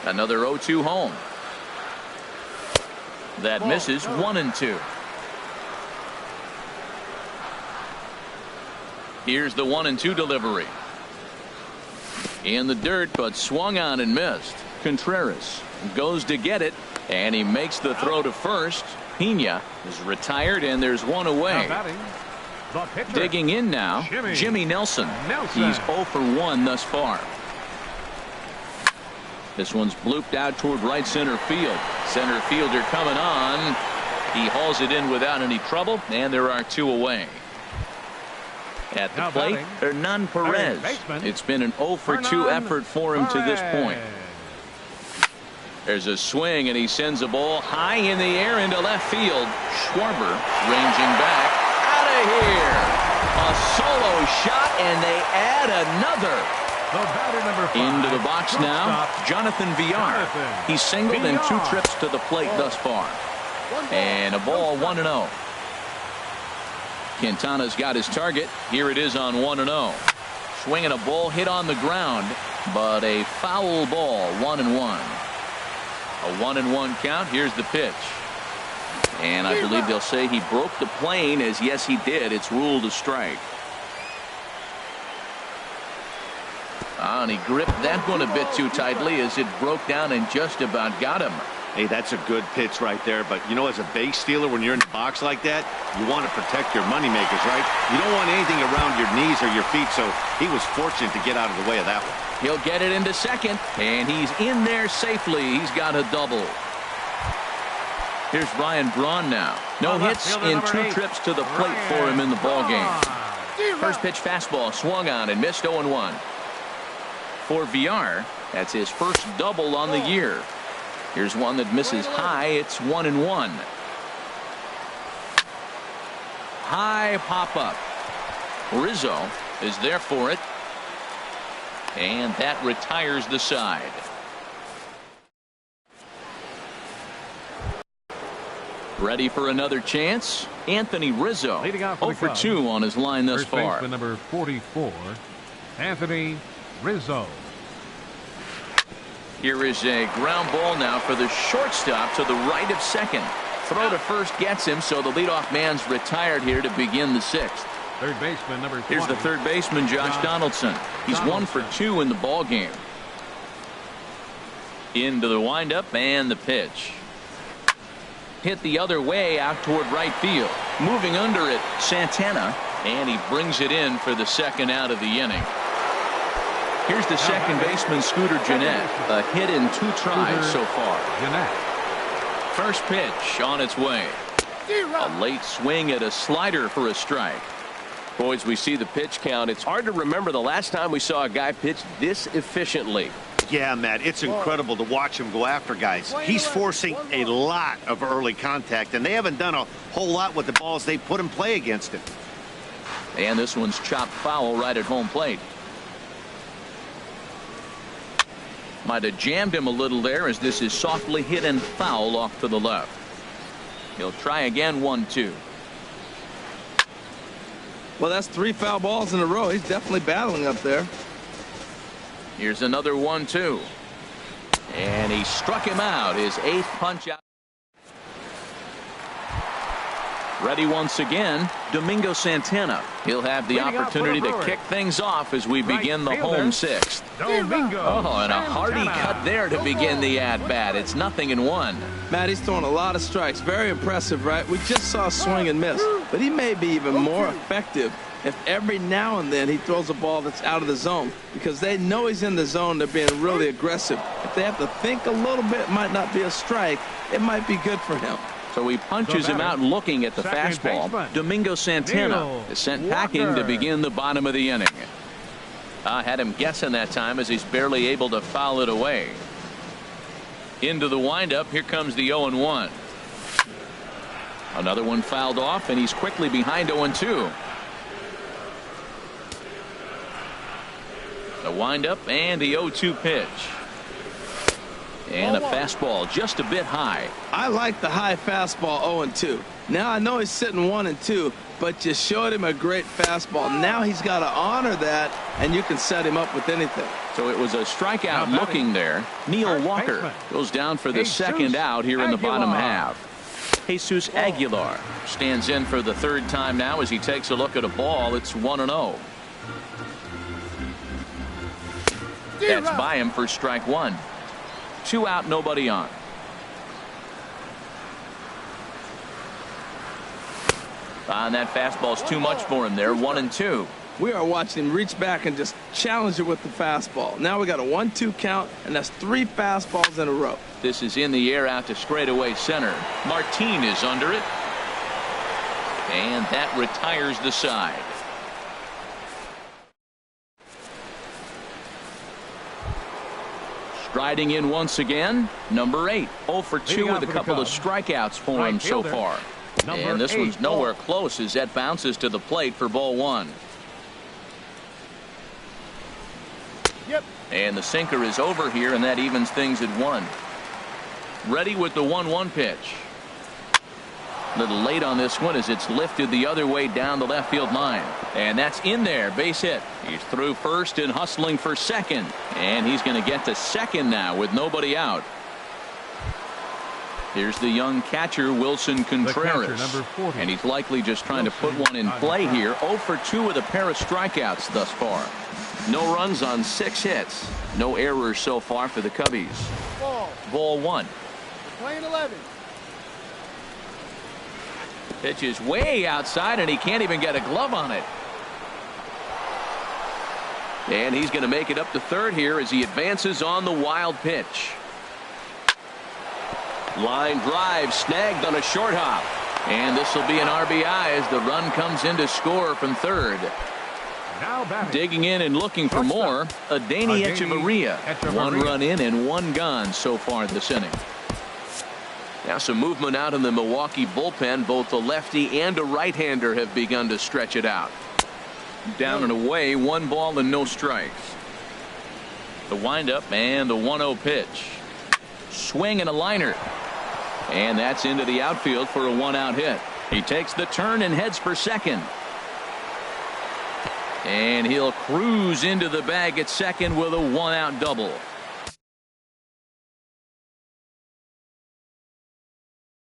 A: Another 0-2 home. That misses. 1-2. Here's the 1-2 delivery. In the dirt, but swung on and missed. Contreras goes to get it, and he makes the throw to first. Pena is retired, and there's 1 away. Digging in now, Jimmy Nelson. He's 0 for 1 thus far. This one's blooped out toward right center field. Center fielder coming on. He hauls it in without any trouble, and there are 2 away. At the plate, Hernan Perez. It's been an 0 for 2 effort for him to this point. There's a swing, and he sends a ball high in the air into left field. Schwarber ranging back. Out of here. A solo shot, and they add another. Into the box now, Jonathan Villar. He's singled in 2 trips to the plate thus far. And a ball, 1-0. Quintana's got his target. Here it is on 1-0. Swinging a ball hit on the ground, but a foul ball. 1-1. A 1-1 count. Here's the pitch. And I believe they'll say he broke the plane, as yes he did. It's ruled a strike. And he gripped that one a bit too tightly as it broke down and just about got him.
D: Hey, that's a good pitch right there. But, you know, as a base stealer, when you're in the box like that, you want to protect your moneymakers, right? You don't want anything around your knees or your feet, so he was fortunate to get out of the way of that one.
A: He'll get it into second, and he's in there safely. He's got a double. Here's Ryan Braun now. No hits in 2 trips to the plate for him in the ballgame. First pitch fastball swung on and missed. 0-1. For Villar, that's his first double on the year. Here's one that misses high. It's 1-1. High pop up. Rizzo is there for it. And that retires the side. Ready for another chance? Anthony Rizzo. 0 for 2 on his line thus far.
C: Baseman number 44, Anthony Rizzo.
A: Here is a ground ball now for the shortstop to the right of second. Throw to first gets him, so the leadoff man's retired here to begin the 6th.
C: Third baseman number 20.
A: Here's the third baseman, Josh Donaldson. He's 1 for 2 in the ball game. Into the windup and the pitch. Hit the other way out toward right field. Moving under it, Santana, and he brings it in for the 2nd out of the inning. Here's the second baseman, Scooter Gennett. A hit in 2 tries so far. First pitch on its way. A late swing at a slider for a strike. Boys, we see the pitch count. It's hard to remember the last time we saw a guy pitch this efficiently.
D: Yeah, Matt, it's incredible to watch him go after guys. He's forcing a lot of early contact, and they haven't done a whole lot with the balls they put in play against him.
A: And this one's chopped foul right at home plate. Might have jammed him a little there as this is softly hit and foul off to the left. He'll try again. 1-2.
B: Well, that's 3 foul balls in a row. He's definitely battling up there.
A: Here's another 1-2. And he struck him out. His 8th punch out. Ready once again, Domingo Santana. He'll have the opportunity to kick things off as we begin the home sixth.
C: Domingo
A: Oh, and a hearty
C: Santana.
A: cut there to begin the at-bat. It's 0-1.
B: Matt, he's throwing a lot of strikes. Very impressive, right? We just saw a swing and miss, but he may be even more effective if every now and then he throws a ball that's out of the zone, because they know he's in the zone. They're being really aggressive. If they have to think a little bit, it might not be a strike. It might be good for him.
A: So he punches him out looking at the fastball. Domingo Santana is sent packing to begin the bottom of the inning. I had him guessing that time as he's barely able to foul it away. Into the windup. Here comes the 0-1. Another one fouled off, and he's quickly behind 0-2. The windup and the 0-2 pitch. And a fastball just a bit high.
B: I like the high fastball 0-2. Now I know he's sitting 1-2, but you showed him a great fastball. Now he's got to honor that, and you can set him up with anything.
A: So it was a strikeout looking there. Neil Walker goes down for the second out here in the bottom half. Jesus Aguilar stands in for the third time now as he takes a look at a ball. It's 1-0. That's by him for strike one. 2 out, nobody on. And that fastball's too much for him there. 1-2.
B: We are watching him reach back and just challenge it with the fastball. Now we got a 1-2 count, and that's 3 fastballs in a row.
A: This is in the air out to straightaway center. Martin is under it. And that retires the side. Striding in once again, number 8. 0 for 2 with a couple of strikeouts for him so far. And this one's nowhere close as that bounces to the plate for ball 1. And the sinker is over here, and that evens things at 1. Ready with the 1-1 pitch. A little late on this one as it's lifted the other way down the left field line. And that's in there. Base hit. He's through first and hustling for second. And he's going to get to second now with nobody out. Here's the young catcher, Wilson Contreras. And he's likely just trying to put one in play here. 0 for 2 with a pair of strikeouts thus far. No runs on 6 hits. No errors so far for the Cubbies. Ball 1.
E: Playing 11.
A: Pitch is way outside, and he can't even get a glove on it. And he's going to make it up to third here as he advances on the wild pitch. Line drive snagged on a short hop. And this will be an RBI as the run comes in to score from third. Digging in and looking for more, Adeiny Echeverria. 1 run in and 1 gone so far this inning. Now some movement out in the Milwaukee bullpen. Both a lefty and a right-hander have begun to stretch it out. Down and away, 1 ball and no strikes. The windup and the 1-0 pitch. Swing and a liner. And that's into the outfield for a 1-out hit. He takes the turn and heads for second. And he'll cruise into the bag at second with a 1-out double.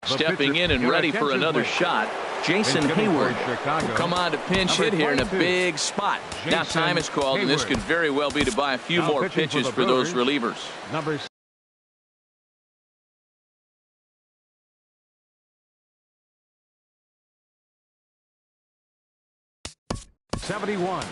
A: Stepping in and ready for another shot, Jason Hayward will come on to pinch hit here in a big spot. Now time is called, and this could very well be to buy a few more pitches for those relievers.
C: Number 71.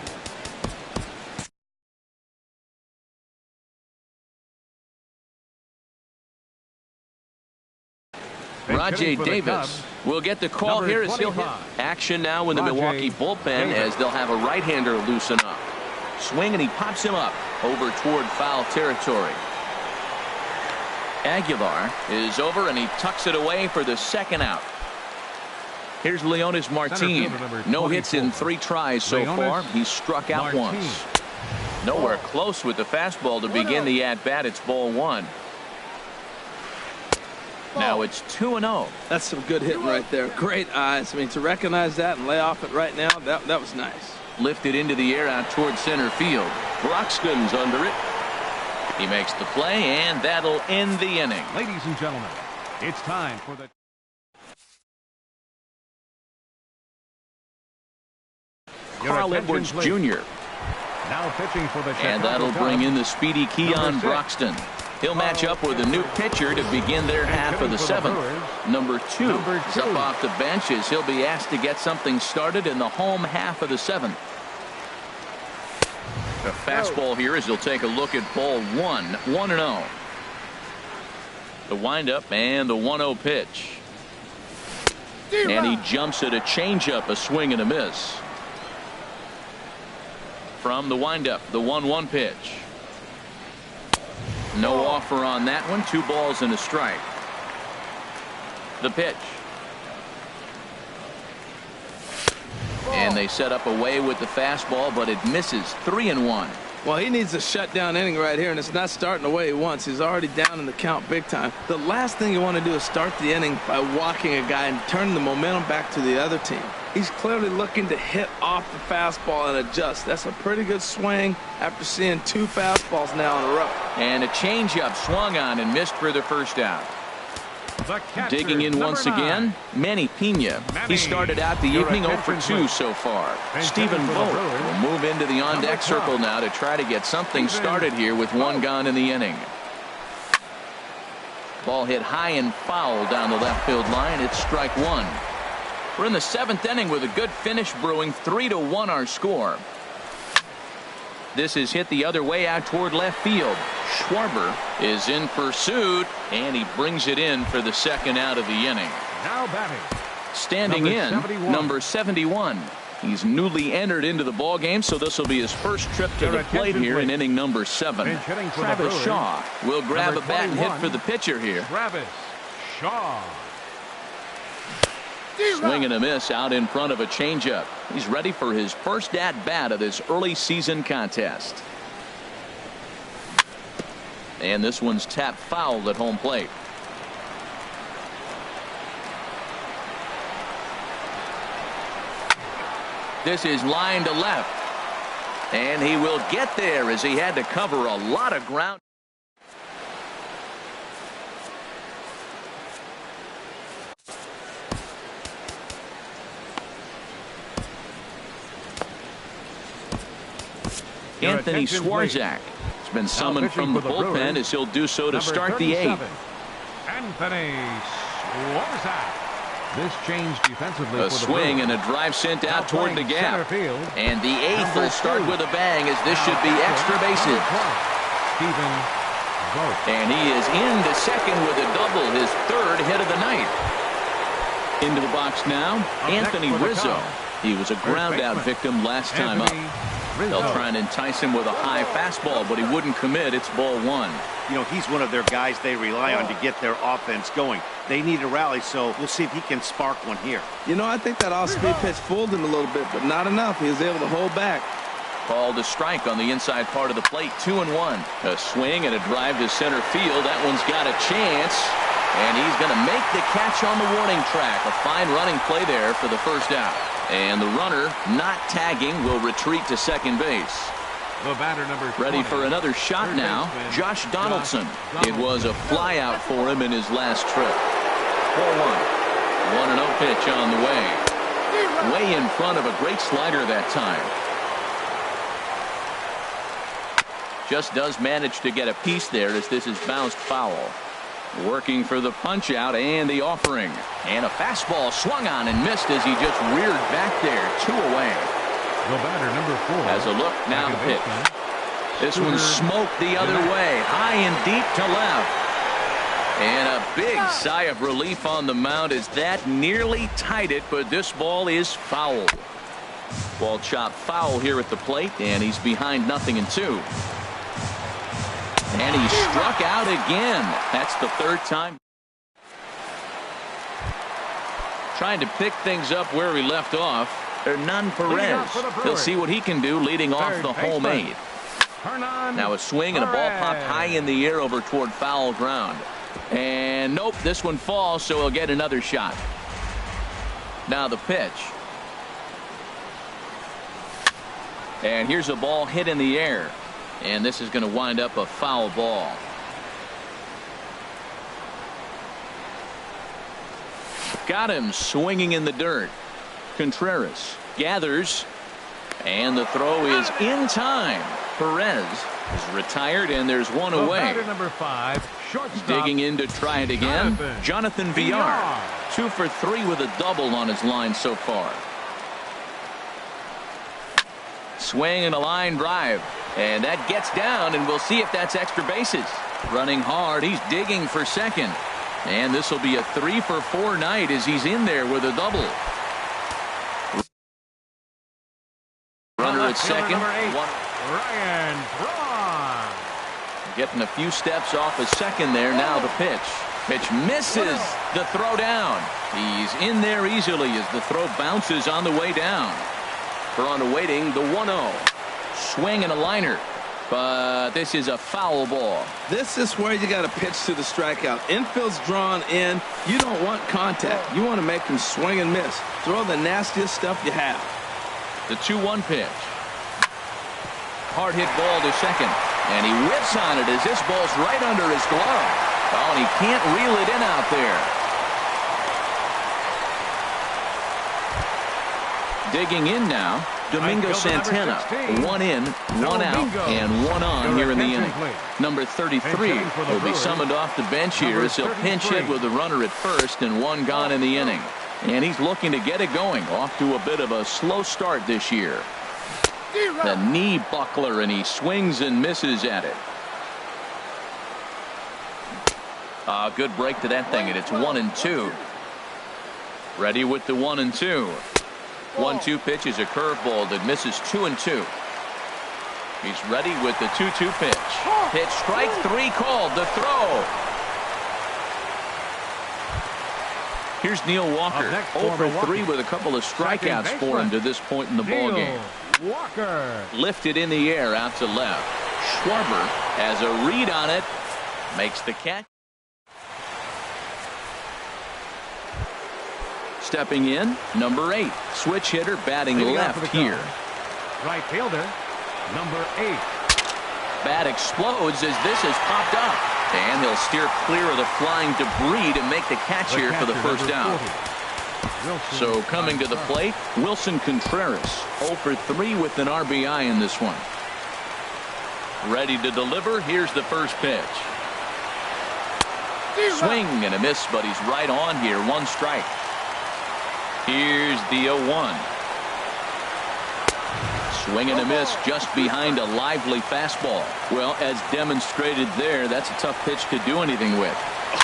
A: Rajay Davis will get the call here as he'll hit. Action now in the Milwaukee bullpen as they'll have a right-hander loosen up. Swing, and he pops him up over toward foul territory. Aguilar is over, and he tucks it away for the second out. Here's Leonis Martin. No hits in 3 tries so far. He's struck out once. Nowhere close with the fastball to begin the at-bat. It's ball 1. Now it's 2-0.
B: That's some good hitting right there. Great eyes. I mean, to recognize that and lay off it right now, that was nice.
A: Lifted into the air out towards center field. Broxton's under it. He makes the play, and that'll end the inning.
C: Ladies and gentlemen, it's time for the
A: Carl Edwards Jr.
C: Now pitching for the
A: And that'll bring in the speedy Keon Broxton. He'll match up with a new pitcher to begin their half of the seventh. Number two is up off the bench as he'll be asked to get something started in the home half of the seventh. A fastball here as he'll take a look at ball one. 1-0. The windup and the 1-0 pitch. And he jumps at a changeup, a swing and a miss. From the windup, the 1-1 pitch. No offer on that one. 2 balls and a strike. The pitch. And they set up away with the fastball, but it misses. 3-1.
B: Well, he needs a shutdown inning right here, and it's not starting the way he wants. He's already down in the count big time. The last thing you want to do is start the inning by walking a guy and turn the momentum back to the other team. He's clearly looking to hit off the fastball and adjust. That's a pretty good swing after seeing 2 fastballs now in a row.
A: And a changeup swung on and missed for the first out. Digging in once again, Manny Pena. He started out the evening 0 for 2 so far. Stephen Vogt will move into the on-deck circle now to try to get something started here with 1 gone in the inning. Ball hit high and foul down the left field line. It's strike 1. We're in the 7th inning with a good finish brewing. 3-1 our score. This is hit the other way out toward left field. Schwarber is in pursuit, and he brings it in for the second out of the inning.
C: Now batting.
A: Standing in, number 71. He's newly entered into the ball game, so this will be his first trip to the plate here in inning number 7. Travis Shaw will grab a bat and hit for the pitcher here.
C: Travis Shaw.
A: Swing and a miss out in front of a changeup. He's ready for his first at-bat of this early season contest. And this one's tapped foul at home plate. This is line to left. And he will get there as he had to cover a lot of ground. Anthony Swarzak has been summoned from the bullpen as he'll do so to start the 8th.
C: Anthony Swarzak. This change defensively.
A: A swing and a drive sent out toward the gap. And the 8th will start with a bang as this should be extra bases. And he is into second with a double, his 3rd hit of the night. Into the box now, Anthony Rizzo. He was a ground out victim last time up. They'll try and entice him with a high fastball, but he wouldn't commit. It's ball 1.
D: You know, he's one of their guys they rely on to get their offense going. They need a rally, so we'll see if he can spark one here.
B: You know, I think that off-speed pitch fooled him a little bit, but not enough. He was able to hold back.
A: Called a strike on the inside part of the plate. 2-1. A swing and a drive to center field. That one's got a chance. And he's going to make the catch on the warning track. A fine running play there for the first out. And the runner, not tagging, will retreat to second base.
C: The batter number 20.
A: Ready for another shot now, Josh Donaldson. It was a fly out for him in his last trip. 4-1. 1-0 pitch on the way. Way in front of a great slider that time. Just does manage to get a piece there as this is bounced foul. Working for the punch out and the offering. And a fastball swung on and missed as he just reared back there. 2 away.
C: The batter number 4.
A: Has a look now to pitch. This one smoked the other way. High and deep to left. And a big sigh of relief on the mound as that nearly tied it, but this ball is foul. Ball chopped foul here at the plate, and he's behind 0-2. And he struck out again. That's the 3rd time. Trying to pick things up where he left off. Hernan Perez. He'll see what he can do leading off the home 8th. Now a swing and a ball popped high in the air over toward foul ground. And nope, this one falls, so he'll get another shot. Now the pitch. And here's a ball hit in the air. And this is going to wind up a foul ball. Got him swinging in the dirt. Contreras gathers And the throw is in time. Perez is retired, and there's one away.
C: Number 5, shortstop.
A: Digging in to try it again. Jonathan Villar. 2 for 3 with a double on his line so far. Swing and a line drive. And that gets down, and we'll see if that's extra bases. Running hard. He's digging for second. And this will be a 3 for 4 night as he's in there with a double. Runner at second.
C: Ryan Braun.
A: Getting a few steps off a second there. Now the pitch. Pitch misses the throw down. He's in there easily as the throw bounces on the way down. Braun awaiting the 1-0. Swing and a liner. But this is a foul ball.
B: This is where you got to pitch to the strikeout. Infield's drawn in. You don't want contact. You want to make him swing and miss. Throw the nastiest stuff you have.
A: The 2-1 pitch. Hard hit ball to second. And he whips on it as this ball's right under his glove. Oh, and he can't reel it in out there. Digging in now, Domingo Santana. 1 in, 1 out, and 1 on here in the inning. Number 33 will be summoned off the bench here as he'll pinch hit with a runner at first and 1 gone in the inning. And he's looking to get it going. Off to a bit of a slow start this year. The knee buckler, and he swings and misses at it. Good break to that thing, and it's 1-2. Ready with the 1-2. 1-2 pitch is a curveball that misses 2-2. He's ready with the 2-2 pitch. Pitch strike 3 called. The throw. Here's Neil Walker. 0 for 3 with a couple of strikeouts for him to this point in the ball game.
C: Walker.
A: Lifted in the air out to left. Schwarber has a read on it. Makes the catch. Stepping in, number 8. Switch hitter batting left here.
C: Right fielder, number 8.
A: Bat explodes as this has popped up. And he'll steer clear of the flying debris to make the catch here for the first out. So coming to the plate, Wilson Contreras. 0 for 3 with an RBI in this one. Ready to deliver. Here's the first pitch. Swing and a miss, but he's right on here. 1 strike. Here's the 0-1. Swing and a miss just behind a lively fastball. Well, as demonstrated there, that's a tough pitch to do anything with.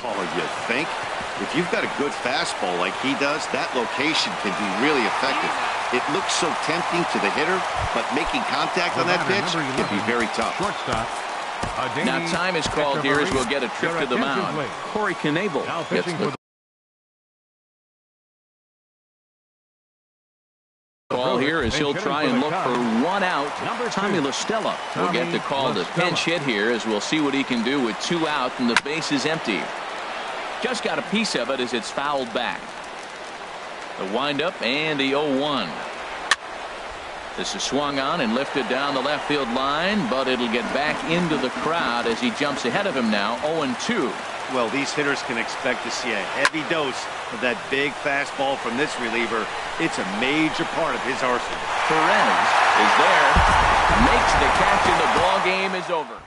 D: Oh, you think? If you've got a good fastball like he does, that location can be really effective. It looks so tempting to the hitter, but making contact on that pitch can be very tough.
A: Now time is called here as we'll get a trip to the mound. Corey Knebel gets the call here as he'll try and look for 1 out. Tommy LaStella will get the call to pinch hit here as we'll see what he can do with 2 out and the base is empty. Just got a piece of it as it's fouled back. The windup and the 0-1. This is swung on and lifted down the left field line, but it'll get back into the crowd as he jumps ahead of him now. 0-2.
D: Well, these hitters can expect to see a heavy dose of that big fastball from this reliever. It's a major part of his arsenal.
A: Perez is there, makes the catch, and the ball game is over.